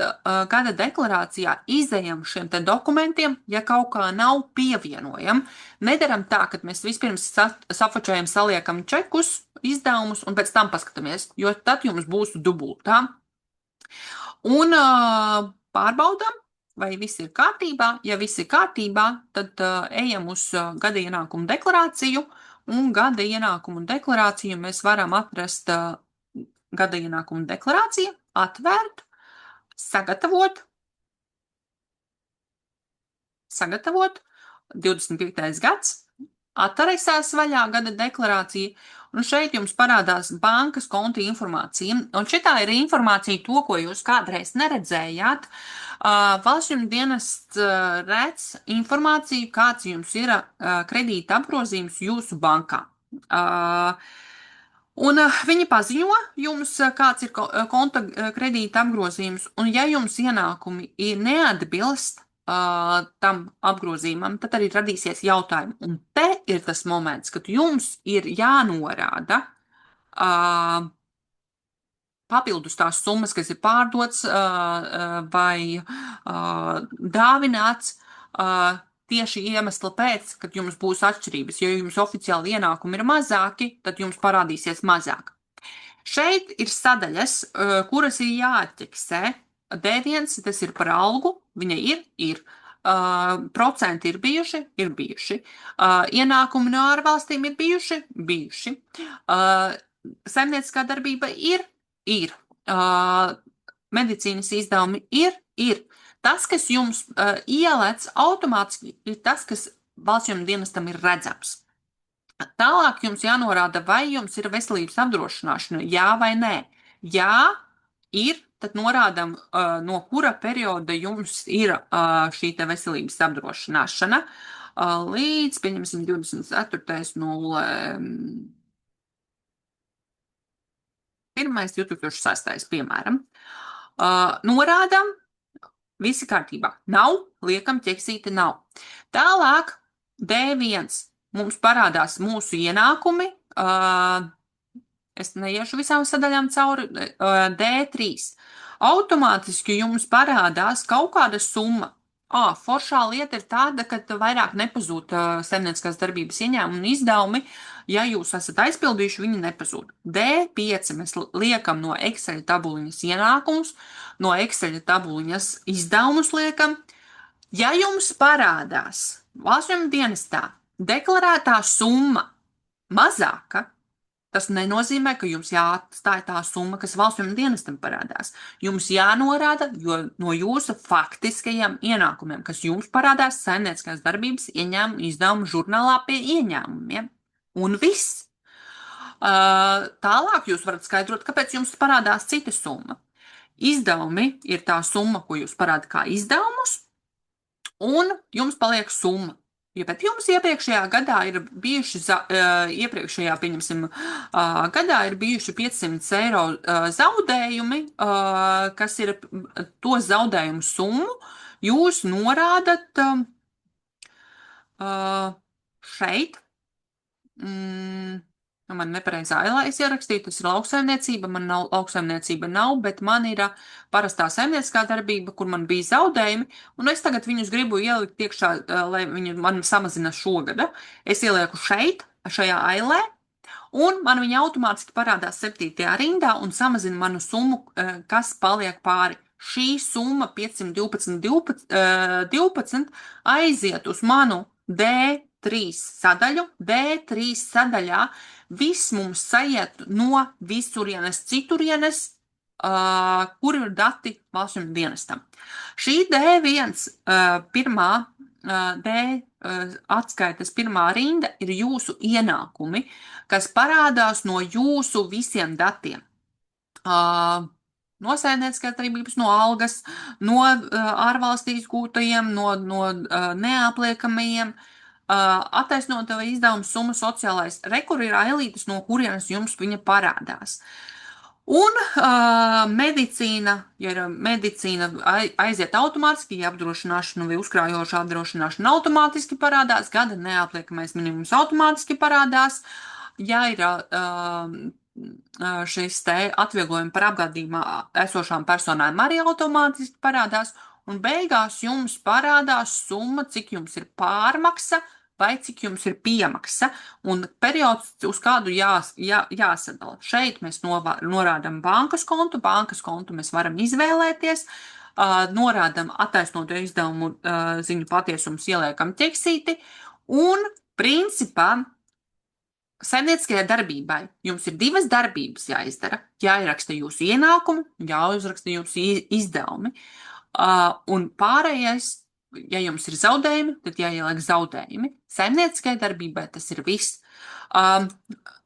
gada deklarācijā, izejam šiem te dokumentiem, ja kaut kā nav pievienojam. Nedaram tā, ka mēs vispirms safočējam, saliekam čekus, izdevumus, un pēc tam paskatāmies, jo tad jums būs dubultā. Un pārbaudam, vai viss ir kārtībā. Ja viss ir kārtībā, tad ejam uz gada ienākumu deklarāciju, un gada ienākumu deklarāciju mēs varam atrast gada ienākumu deklarāciju, atvērt, sagatavot, 25. gads, attaisās vaļā gada deklarācija, un šeit jums parādās bankas konta informācija. Un šitā ir informācija to, ko jūs kādreiz neredzējāt. Valsts ņem dienests redz informāciju, kāds jums ir kredīta apgrozījums jūsu bankā. Un viņi paziņo jums, kāds ir konta kredīta apgrozījums, un ja jums ienākumi neatbilst tam apgrozījumam, tad arī radīsies jautājumi. Un te ir tas moments, kad jums ir jānorāda papildus tās summas, kas ir pārdots vai dāvināts, tieši iemesla pēc, kad jums būs atšķirības. Ja jums oficiāli ienākumi ir mazāki, tad jums parādīsies mazāk. Šeit ir sadaļas, kuras ir jāatķeksē. D1, tas ir par algu, viņa ir. Procenti ir bijuši. Ienākumi no ārvalstīm ir bijuši. Saimnieciskā darbība ir. Medicīnas izdevumi ir. Tas, kas jums ielēc automātiski, ir tas, kas valsts jums dienestam ir redzams. Tālāk jums jānorāda, vai jums ir veselības apdrošināšana, jā vai nē. Jā, ir, tad norādam, no kura perioda jums ir šī te veselības apdrošināšana. Līdz, pieņemsim, 24.0. 2006. piemēram. Norādam, visi kārtībā. Nav, liekam, ķeksīte nav. Tālāk, D1. Mums parādās mūsu ienākumi. Es neiešu visām sadaļām cauri. D3. Automātiski jums parādās kaut kāda summa. Foršā lieta ir tāda, ka vairāk nepazūd saimnieciskās darbības ieņēmumi un izdevumi. Ja jūs esat aizpildījuši, viņi nepazūd. D5 mēs liekam no Excel tabuliņas ienākumus, no Excel tabuliņas izdevumus liekam. Ja jums parādās valsts jums dienestā deklarētā summa mazāka, tas nenozīmē, ka jums jāatstāj tā summa, kas valsts jums dienestam parādās. Jums jānorāda no jūsu faktiskajiem ienākumiem, kas jums parādās saimnieciskās darbības ieņēmumu izdevumu žurnālā pie ieņēmumiem. Un viss. Tālāk jūs varat skaidrot, kāpēc jums parādās cita summa. Izdevumi ir tā summa, ko jūs parādat kā izdevumus, un jums paliek summa. Ja bet jums iepriekšējā gadā ir bijuši, pieņemsim, gadā ir bijuši 500 eiro zaudējumi, kas ir to zaudējumu summu, jūs norādat šeit. Man nepareizā es ierakstīju, tas ir lauksaimniecība, man lauksaimniecība nav, bet man ir parastā saimnieciskā darbība, kur man bija zaudējumi, un es tagad viņus gribu ielikt iekšā, lai viņi man samazina šogada. Es ielieku šeit, šajā ailē, un man viņa automātiski parādās 7. rindā un samazina manu summu, kas paliek pāri. Šī summa 512 aiziet uz manu D3 sadaļu. D3 sadaļā viss mums sajiet no visurienes, citurienes, kur ir dati valsts jums dienestam. Šī D1 pirmā, atskaites pirmā rinda ir jūsu ienākumi, kas parādās no jūsu visiem datiem. No saimnieciskās darbības, no algas, no ārvalstīs gūtajiem, no neapliekamajiem, attaisnotā izdevuma summa sociālais. Rekur ir ailītes, no kurienes jums viņa parādās. Un medicīna, ja medicīna aiziet automātiski, ja apdrošināšana vai uzkrājoša apdrošināšana automātiski parādās, gada neapliekamais minimums automātiski parādās, ja ir šis te atvieglojumi par apgādījumā esošām personām arī automātiski parādās, un beigās jums parādās summa, cik jums ir pārmaksa vai cik jums ir piemaksa, un periods, uz kādu jāsadala. Šeit mēs norādam bankas kontu mēs varam izvēlēties, norādam attaisnoto izdevumu ziņu patiesums, ieliekam ķeksīti, un principā saimnieciskajai darbībai jums ir divas darbības jāizdara. Jāieraksta jūsu ienākumi, jāuzraksta jūsu izdevumi. Un pārējais, ja jums ir zaudējumi, tad jāieliek zaudējumi. Saimnieciskajai darbībai tas ir viss.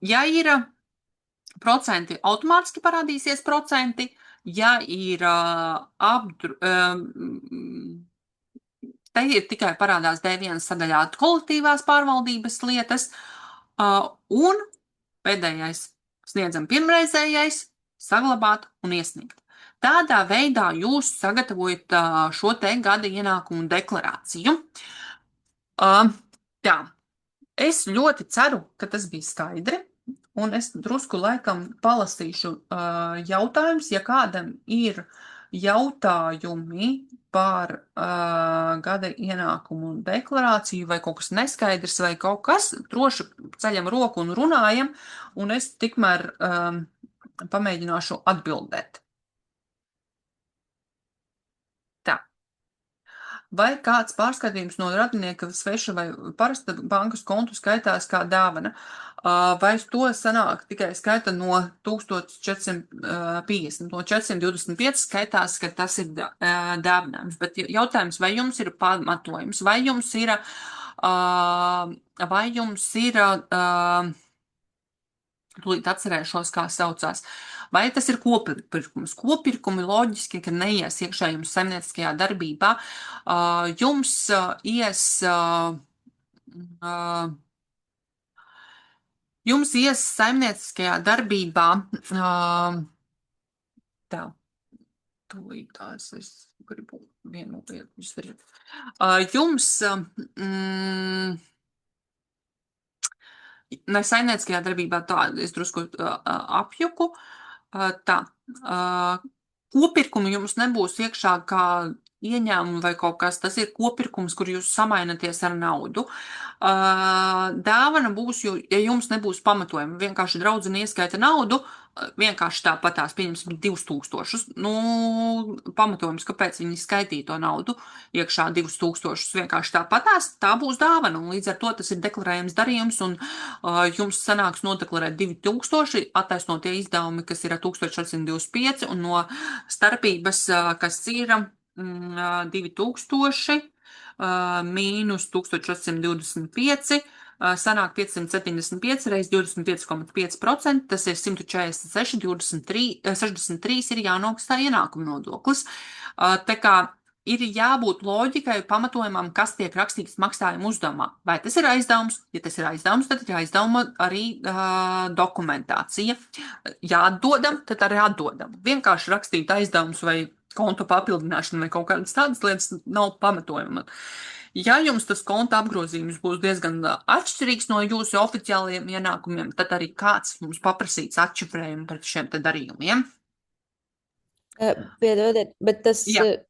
Ja ir procenti, automātiski parādīsies procenti. Ja ir te ir tikai parādās D1 sadaļā kolektīvās pārvaldības lietas, un pēdējais sniedzam pirmreizējais, saglabāt un iesniegt. Tādā veidā jūs sagatavojat šo te gada ienākumu deklarāciju. Tā, es ļoti ceru, ka tas bija skaidri, un es drusku laikam palasīšu jautājumus, ja kādam ir jautājumi par gada ienākumu deklarāciju vai kaut kas neskaidrs vai kaut kas, droši ceļam roku un runājam, un es tikmēr pamēģināšu atbildēt. Tā. Vai kāds pārskatījums no radinieka sveša vai parasta bankas kontu skaitās kā dāvana? Vai to sanāk tikai skaita no 1450? No 425 skaitās, ka tas ir dāvinājums. Bet jautājums, vai jums ir pamatojums? Vai jums ir tūlīt atcerēšos, kā saucās. Vai tas ir kopirkums? Kopirkumi loģiski, ka neies iekšā jums saimnieciskajā darbībā. Jums ies saimnieciskajā darbībā. Tā, tūlīt tās es gribu vienu lietu izdarīt. Jums. Ne saimnieciskajā darbībā tā, es drusku apjuku. Tā, kopirkumi jums nebūs iekšā kā ieņēmumi vai kaut kas. Tas ir kopirkums, kur jūs samainaties ar naudu. Dāvana būs, ja jums nebūs pamatojumi. Vienkārši draudzene ieskaita naudu, vienkārši tāpatās, pieņemsim, 2000. Nu, pamatojums, kāpēc viņi skaitīja to naudu iekšā 2000, vienkārši tāpatās, tā būs dāvana. Un līdz ar to tas ir deklarējams darījums, un jums sanāks nodeklarēt 2000, attaisnot tie izdevumi, kas ir 1425, un no starpības, kas ir 2000 mīnus 1425, sanāk 575 reiz 25,5%, tas ir 146, 63 ir jānomaksā ienākuma nodoklis. Tā kā ir jābūt loģikai, pamatojumam, kas tiek rakstīts maksājuma uzdevumā. Vai tas ir aizdevums? Ja tas ir aizdevums, tad ir aizdevuma arī dokumentācija. Ja atdodam, tad arī atdodam. Vienkārši rakstīt aizdevums vai kontu papildināšana vai kaut kādas tādas lietas nav pamatojuma. Ja jums tas konta apgrozījums būs diezgan atšķirīgs no jūsu oficiālajiem ienākumiem, tad arī kāds mums paprasīs atšifrējumu pret šiem te darījumiem. Piedodiet, bet tas Jā. ir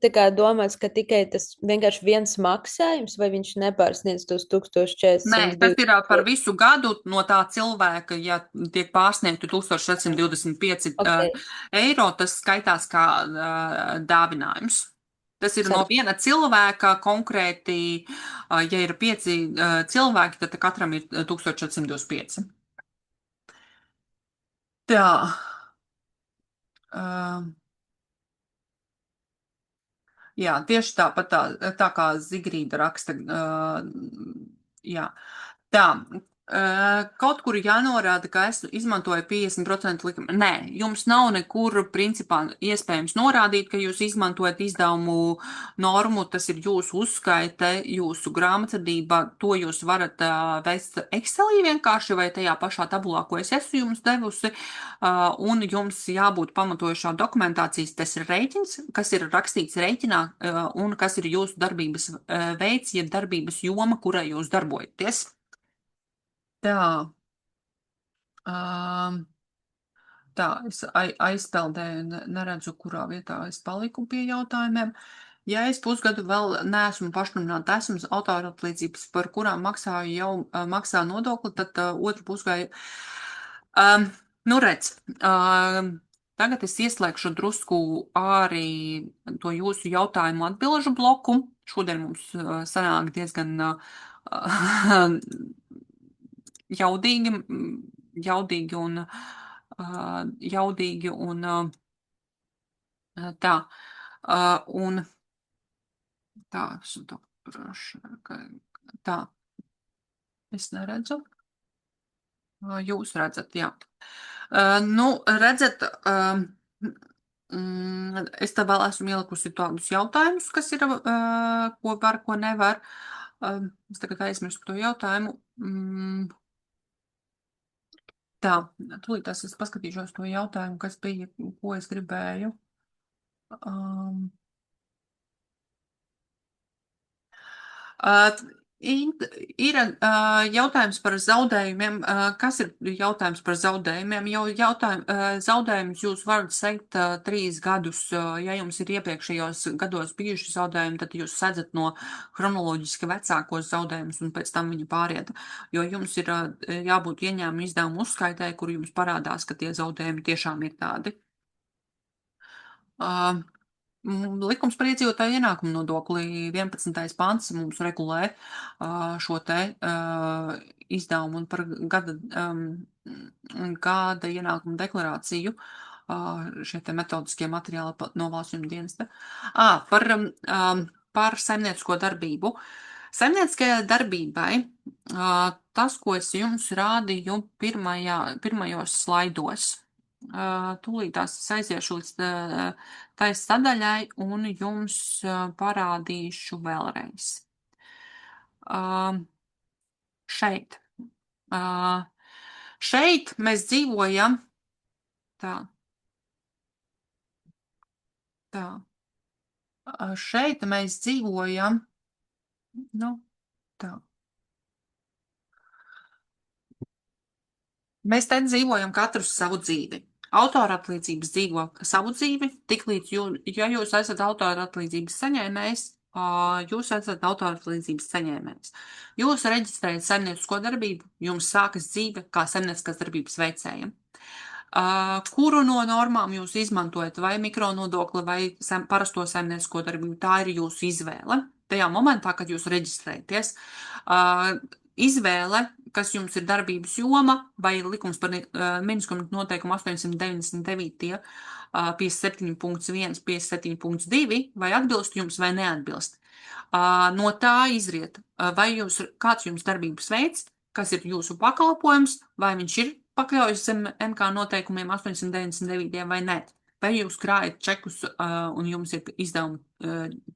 tā kā domāts, ka tikai tas vienkārši viens maksājums, vai viņš nepārsniedz tos 1400? Nē, tas ir par visu gadu no tā cilvēka, ja tiek pārsniegti 1425 Okay. eiro, tas skaitās kā dāvinājums. Tas ir no Sapratu. viena cilvēka konkrēti, ja ir 5 cilvēki, tad katram ir 1425. Tā. Jā, tieši tāpat tā kā Zigrīda raksta. Jā. Tā. Kaut kur jānorāda, ka es izmantoju 50% likumu. Nē, jums nav nekur principā iespējams norādīt, ka jūs izmantojat izdevumu normu, tas ir jūsu uzskaite, jūsu grāmatvedībā, to jūs varat veikt Excelī vienkārši vai tajā pašā tabulā, ko es esmu jums devusi, un jums jābūt pamatojušā dokumentācijas, tas ir rēķins, kas ir rakstīts rēķinā, un kas ir jūsu darbības veids, jeb darbības joma, kurai jūs darbojaties. Tā. Tā, es aizpeldēju, neredzu, kurā vietā es paliku pie jautājumiem. Ja es pusgadu vēl neesmu pašnumināta, esmu autoratlīdzības, par kurām maksāju jau maksā nodokli, tad otru pusgadu. Nu, redz, tagad es ieslēgšu drusku arī to jūsu jautājumu atbilžu bloku. Šodien mums sanāk diezgan jaudīgi un tā. Un tā, tā. Es neredzu. Jūs redzat, jā. Nu, redzat, es te vēl esmu ielikusi tādus jautājumus, kas ir, ko var, ko nevar. Es tagad aizmirstu to jautājumu. Tā, tūlīt es paskatīšos to jautājumu, kas bija, ko es gribēju. Ir jautājums par zaudējumiem. Kas ir jautājums par zaudējumiem? Jau zaudējumus jūs varat sekt 3 gadus. Ja jums ir iepriekšējos gados bijuši zaudējumi, tad jūs sedzat no chronoloģiski vecākos zaudējumus un pēc tam viņi pāriet. Jo jums ir jābūt ieņēmumu izdevumu uzskaitē, kur jums parādās, ka tie zaudējumi tiešām ir tādi. Uh, Likums par iedzīvotāju ienākumu nodokli 11. pants mums regulē šo te izdevumu un par gada ienākumu deklarāciju. Šie te metodiskie materiāli no valsts dienesta. Par saimniecisko darbību. Saimnieciskajai darbībai tas, ko es jums rādīju pirmajos slaidos. Tūlīt tās es aiziešu līdz tai sadaļai un jums parādīšu vēlreiz. Šeit. Šeit mēs dzīvojam tā. Šeit mēs dzīvojam, nu, tā. Mēs te dzīvojam katrs savu dzīvi. Autora atlīdzības dzīvo savu dzīvi, tiklīdz, ja jūs esat autora atlīdzības saņēmējs, jūs esat autora atlīdzības saņēmējs. Jūs reģistrējat saimniecisko darbību, jums sākas dzīve kā saimnieciskās darbības veicējiem. Kuru no normām jūs izmantojat, vai mikronodokli, vai parasto saimniecisko darbību, tā ir jūsu izvēle. Tajā momentā, kad jūs reģistrēties, izvēle, kas jums ir darbības joma, vai likums par ministru noteikumu 899, 57.1, 57.2, vai atbilst jums vai neatbilst. No tā izriet, vai kāds jums darbības veids, kas ir jūsu pakalpojums, vai viņš ir pakļaujas zem MK noteikumiem 899 vai ne. Vai jūs krājat čekus un jums ir izdevuma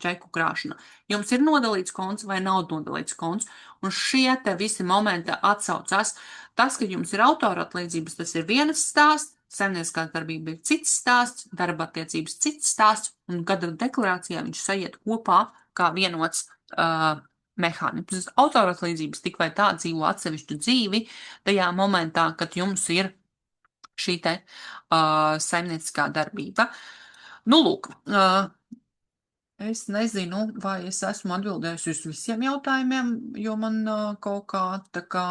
čeku krāšana. Jums ir nodalīts konts vai nav nodalīts konts. Un šie te visi momenti atsaucās. Tas, ka jums ir autora atlīdzības, tas ir vienas stāsts, saimnieciskā darbība ir cits stāsts, darba attiecības cits stāsts, un gada deklarācijā viņš sajiet kopā kā vienots mehānisms. Autora atlīdzības tik vai tā dzīvo atsevišķu dzīvi tajā momentā, kad jums ir šī te saimnieciskā darbība. Nu, lūk, es nezinu, vai es esmu atbildējusi uz visiem jautājumiem, jo man kaut kā tā kā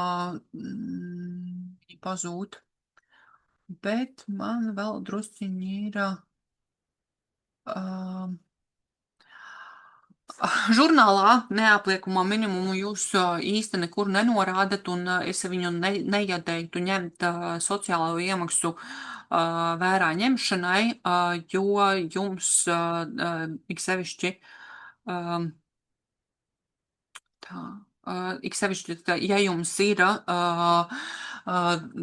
pazūd. Bet man vēl drusciņi ir žurnālā neapliekamo minimumu jūs īsti nekur nenorādat, un es viņu neieteiktu ņemt sociālo iemaksu vērā ņemšanai, jo jums ik sevišķi ja jums ir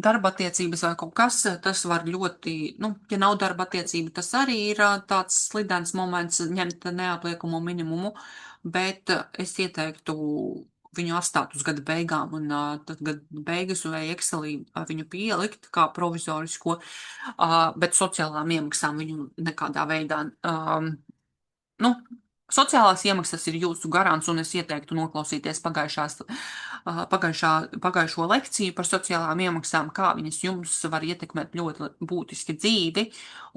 darba attiecības vai kaut kas, tas var ļoti, ja nav darba attiecība, tas arī ir tāds slidens moments ņemt neapliekamo minimumu, bet es ieteiktu viņu atstāt uz gada beigām un tad gada beigas vai Excelī viņu pielikt kā provizorisko, bet sociālām iemaksām viņu nekādā veidā, sociālās iemaksas ir jūsu garants, un es ieteiktu noklausīties pagājušo lekciju par sociālām iemaksām, kā viņas jums var ietekmēt ļoti būtiski dzīvi,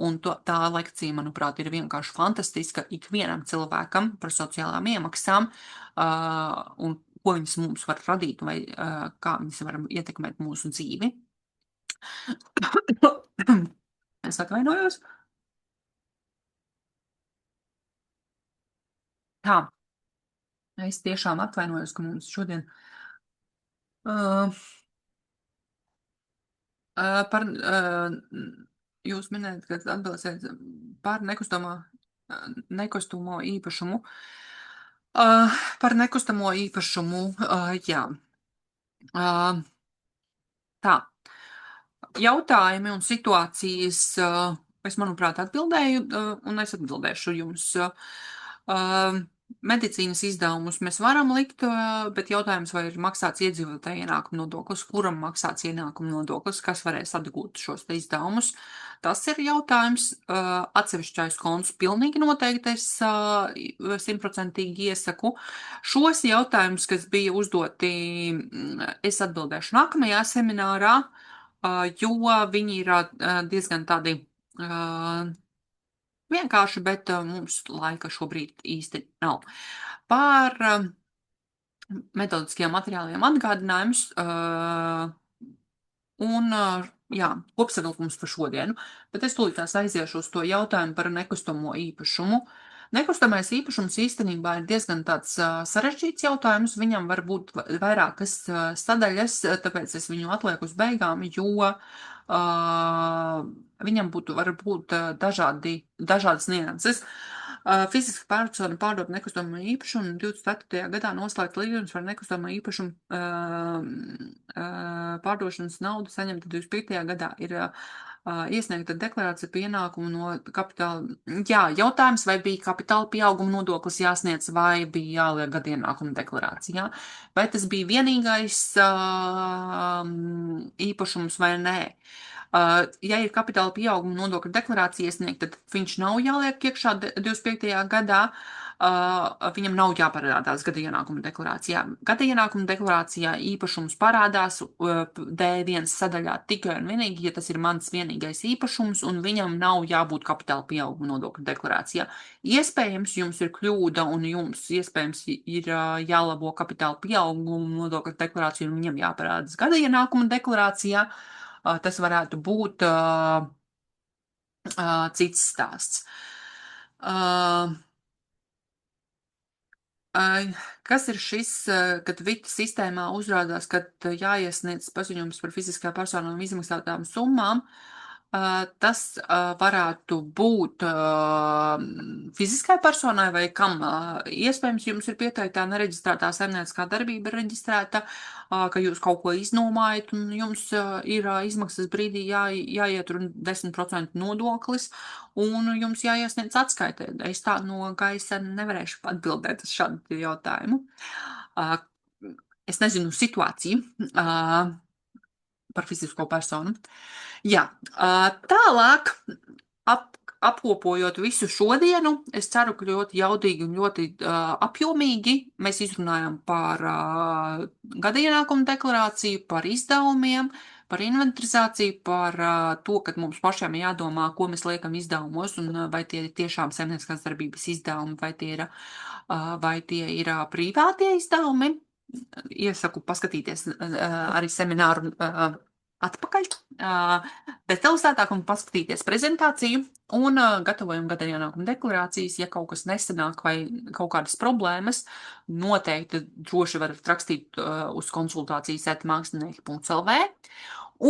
un tā lekcija, manuprāt, ir vienkārši fantastiska ikvienam cilvēkam par sociālām iemaksām, un ko viņas mums var radīt, vai kā viņas var ietekmēt mūsu dzīvi. Es atvainojos. Tā, es tiešām atvainojos, ka mums šodien jūs minējat, ka atbildēsiet par nekustamo īpašumu. Par nekustamo īpašumu, jā. Tā, jautājumi un situācijas, es, manuprāt, atbildēju, un es atbildēšu jums. medicīnas izdevumus mēs varam likt, bet jautājums, vai ir maksāts iedzīvotāja ienākuma nodoklis, kuram maksāts ienākuma nodoklis, kas varēs atgūt šos te izdevumus. Tas ir jautājums. Atsevišķais konts pilnīgi noteikti es 100% iesaku. Šos jautājumus, kas bija uzdoti, es atbildēšu nākamajā seminārā, jo viņi ir diezgan tādi vienkārši, bet mums laika šobrīd īsti nav. Par metodiskajiem materiāliem atgādinājums un, jā, kopsavilkums par šodienu, bet es tūlītās aiziešu uz to jautājumu par nekustamo īpašumu. Nekustamais īpašums īstenībā ir diezgan tāds sarežģīts jautājums, viņam var būt vairākas sadaļas, tāpēc es viņu atlieku uz beigām, jo viņam var būt dažādas nianses. Fiziska persona pārdot nekustamo īpašumu 24. gadā noslēgt līgums par nekustamo īpašumu pārdošanas naudu saņemta 25. gadā ir iesniegta deklarācija par ienākumu no kapitāla. Jā, jautājums, vai bija kapitāla pieauguma nodoklis jāsniedz, vai bija jāliek gada ienākuma deklarācijā, vai tas bija vienīgais īpašums vai nē. Ja ir kapitāla pieauguma nodokļa deklarācija iesniegta, tad viņš nav jāliek iekšā 25. gadā, viņam nav jāparādās gada ienākuma deklarācijā. Gada ienākuma deklarācijā īpašums parādās D1 sadaļā tikai un vienīgi, ja tas ir mans vienīgais īpašums, un viņam nav jābūt kapitāla pieauguma nodokļa deklarācijā. Iespējams, jums ir kļūda, un jums iespējams ir jālabo kapitāla pieauguma nodokļa deklarācija, un viņam jāparādās gada ienākuma deklarācijā. Tas varētu būt cits stāsts. Kas ir šis, kad VIT sistēmā uzrādās, kad jāiesniedz paziņojums par fiziskā personām izmaksātām summām? Tas varētu būt fiziskai personai vai kam. Iespējams, jums ir pieteiktā nereģistrētā saimnieciskā darbība reģistrēta, ka jūs kaut ko iznomājat un jums ir izmaksas brīdī jāietur 10% nodoklis un jums jāiesniedz atskaitē. Es tā no gaisa nevarēšu atbildēt uz šādu jautājumu. Es nezinu situāciju par fizisko personu. Jā, tālāk apkopojot visu šodienu, es ceru, ka ļoti jaudīgi un ļoti apjomīgi mēs izrunājam par gada ienākumu deklarāciju, par izdevumiem, par inventarizāciju, par to, ka mums pašiem jādomā, ko mēs liekam izdevumos un vai tie ir tiešām saimnieciskās darbības izdevumi, vai tie ir privātie izdevumi. Iesaku paskatīties arī semināru atpakaļ, detalizētāk un paskatīties prezentāciju un gatavojam gada ienākuma deklarācijas. Ja kaut kas nesanāk vai kaut kādas problēmas, noteikti droši varat rakstīt uz konsultācijas@mākslinieki.lv.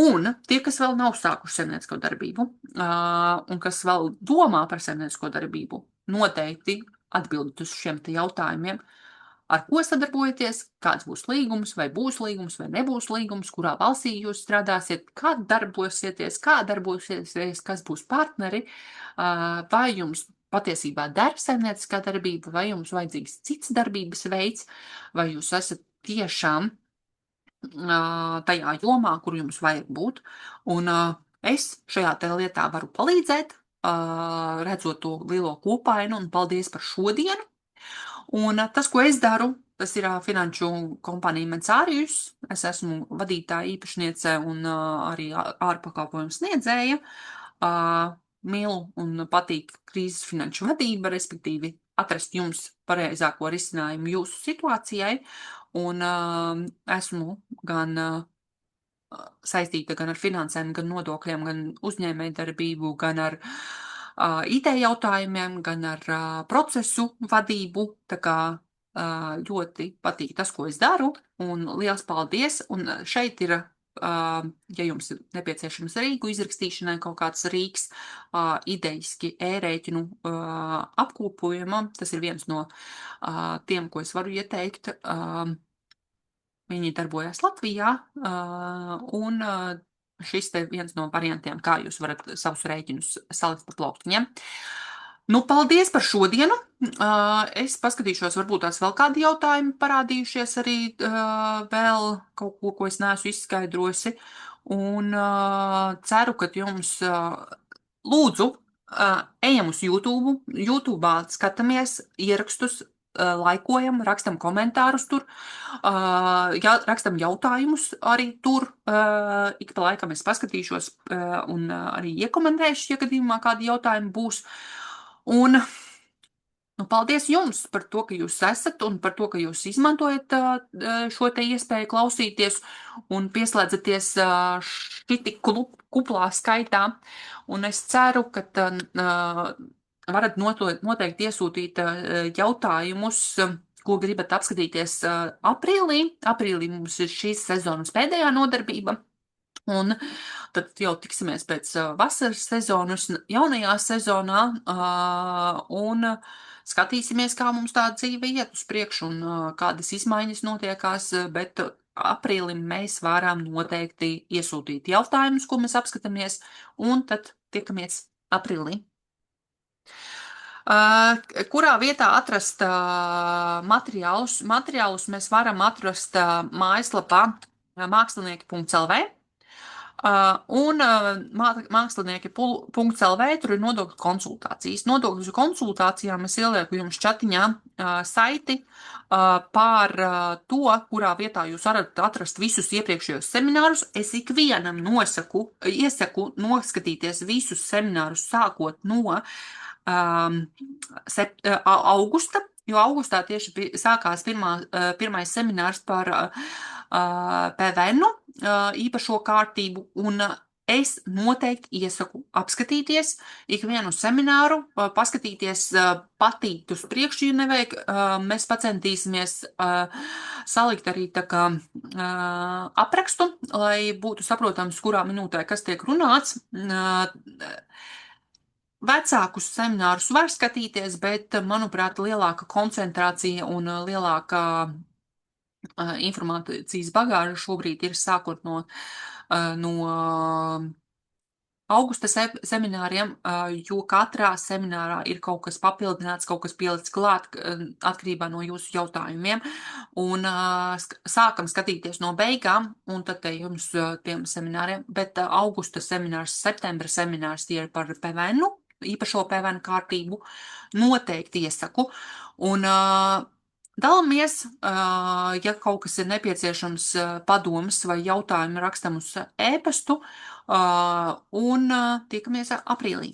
Un tie, kas vēl nav sākuši saimniecisko darbību un kas vēl domā par saimniecisko darbību, noteikti atbildat uz šiem te jautājumiem. Ar ko sadarbojaties, kāds būs līgums, vai nebūs līgums, kurā valstī jūs strādāsiet, kā darbosieties, kas būs partneri, vai jums patiesībā der saimnieciskā darbība, vai jums vajadzīgs cits darbības veids, vai jūs esat tiešām tajā jomā, kur jums vajag būt. Un es šajā te lietā varu palīdzēt, redzot to lielo kopainu, un paldies par šodienu. Un tas, ko es daru, tas ir finanšu kompānija Mencārijus. Es esmu vadītāja īpašniece un arī ārpakalpojumu sniedzēja. Mīlu un patīk krīzes finanšu vadība, respektīvi atrast jums pareizāko risinājumu jūsu situācijai. Un esmu gan saistīta gan ar finansēm, gan nodokļiem, gan uzņēmējdarbību, gan ar IT jautājumiem, gan ar procesu vadību. Tā kā ļoti patīk tas, ko es daru, un liels paldies. Un šeit ir, ja jums ir nepieciešams rīku izrakstīšanai kaut kāds rīks, idejiski e-rēķinu apkopojumam, tas ir viens no tiem, ko es varu ieteikt. Viņi darbojas Latvijā, un šis te viens no variantiem, kā jūs varat savus rēķinus salikt pa plauktiņiem. Nu, paldies par šodienu. Es paskatīšos, varbūt tās vēl kādi jautājumi parādījušies arī vēl kaut ko, ko es neesmu izskaidrojusi. Un ceru, ka jums lūdzu ejam uz YouTube. YouTube skatāmies ierakstus, laikojam, rakstam komentārus tur, rakstam jautājumus arī tur. Ik pa laikam es paskatīšos un arī iekomentēšu, ja gadījumā kādi jautājumi būs. Un nu, paldies jums par to, ka jūs esat un par to, ka jūs izmantojat šo te iespēju klausīties un pieslēdzaties šiti kuplā skaitā. Un es ceru, ka varat noteikti iesūtīt jautājumus, ko gribat apskatīties aprīlī. Aprīlī mums ir šīs sezonas pēdējā nodarbība. Un tad jau tiksimies pēc vasaras sezonas, jaunajā sezonā, un skatīsimies, kā mums tā dzīve iet uz priekšu un kādas izmaiņas notiekās, bet aprīlim mēs varam noteikti iesūtīt jautājumus, ko mēs apskatāmies, un tad tiekamies aprīlī. Kurā vietā atrast materiālus? Materiālus mēs varam atrast mājaslapā mākslinieki.lv. Un mākslinieki.lv tur ir nodokļu konsultācijas. Nodokļu konsultācijām es ielieku jums čatiņā saiti par to, kurā vietā jūs varat atrast visus iepriekšējos seminārus. Es ikvienam iesaku noskatīties visus seminārus sākot no augusta, jo augustā tieši sākās pirmais seminārs par PVN īpašo kārtību, un es noteikti iesaku apskatīties ikvienu semināru, paskatīties patīt uz priekšu, ja nevajag. Mēs pacentīsimies salikt arī tā kā aprakstu, lai būtu saprotams, kurā minūtē kas tiek runāts. Vecākus seminārus var skatīties, bet, manuprāt, lielāka koncentrācija un lielāka informācijas bagāža šobrīd ir sākot no augusta semināriem, jo katrā seminārā ir kaut kas papildināts, kaut kas pielikts klāt atkarībā no jūsu jautājumiem. Un sākam skatīties no beigām, un tad te jums tiem semināriem, bet augusta seminārs, septembra seminārs tie ir par PVN, īpašo PVN kārtību, noteikti iesaku. Un dalāmies, ja kaut kas ir nepieciešams padomas vai jautājumi rakstam uz e-pastu, un tiekamies aprīlī.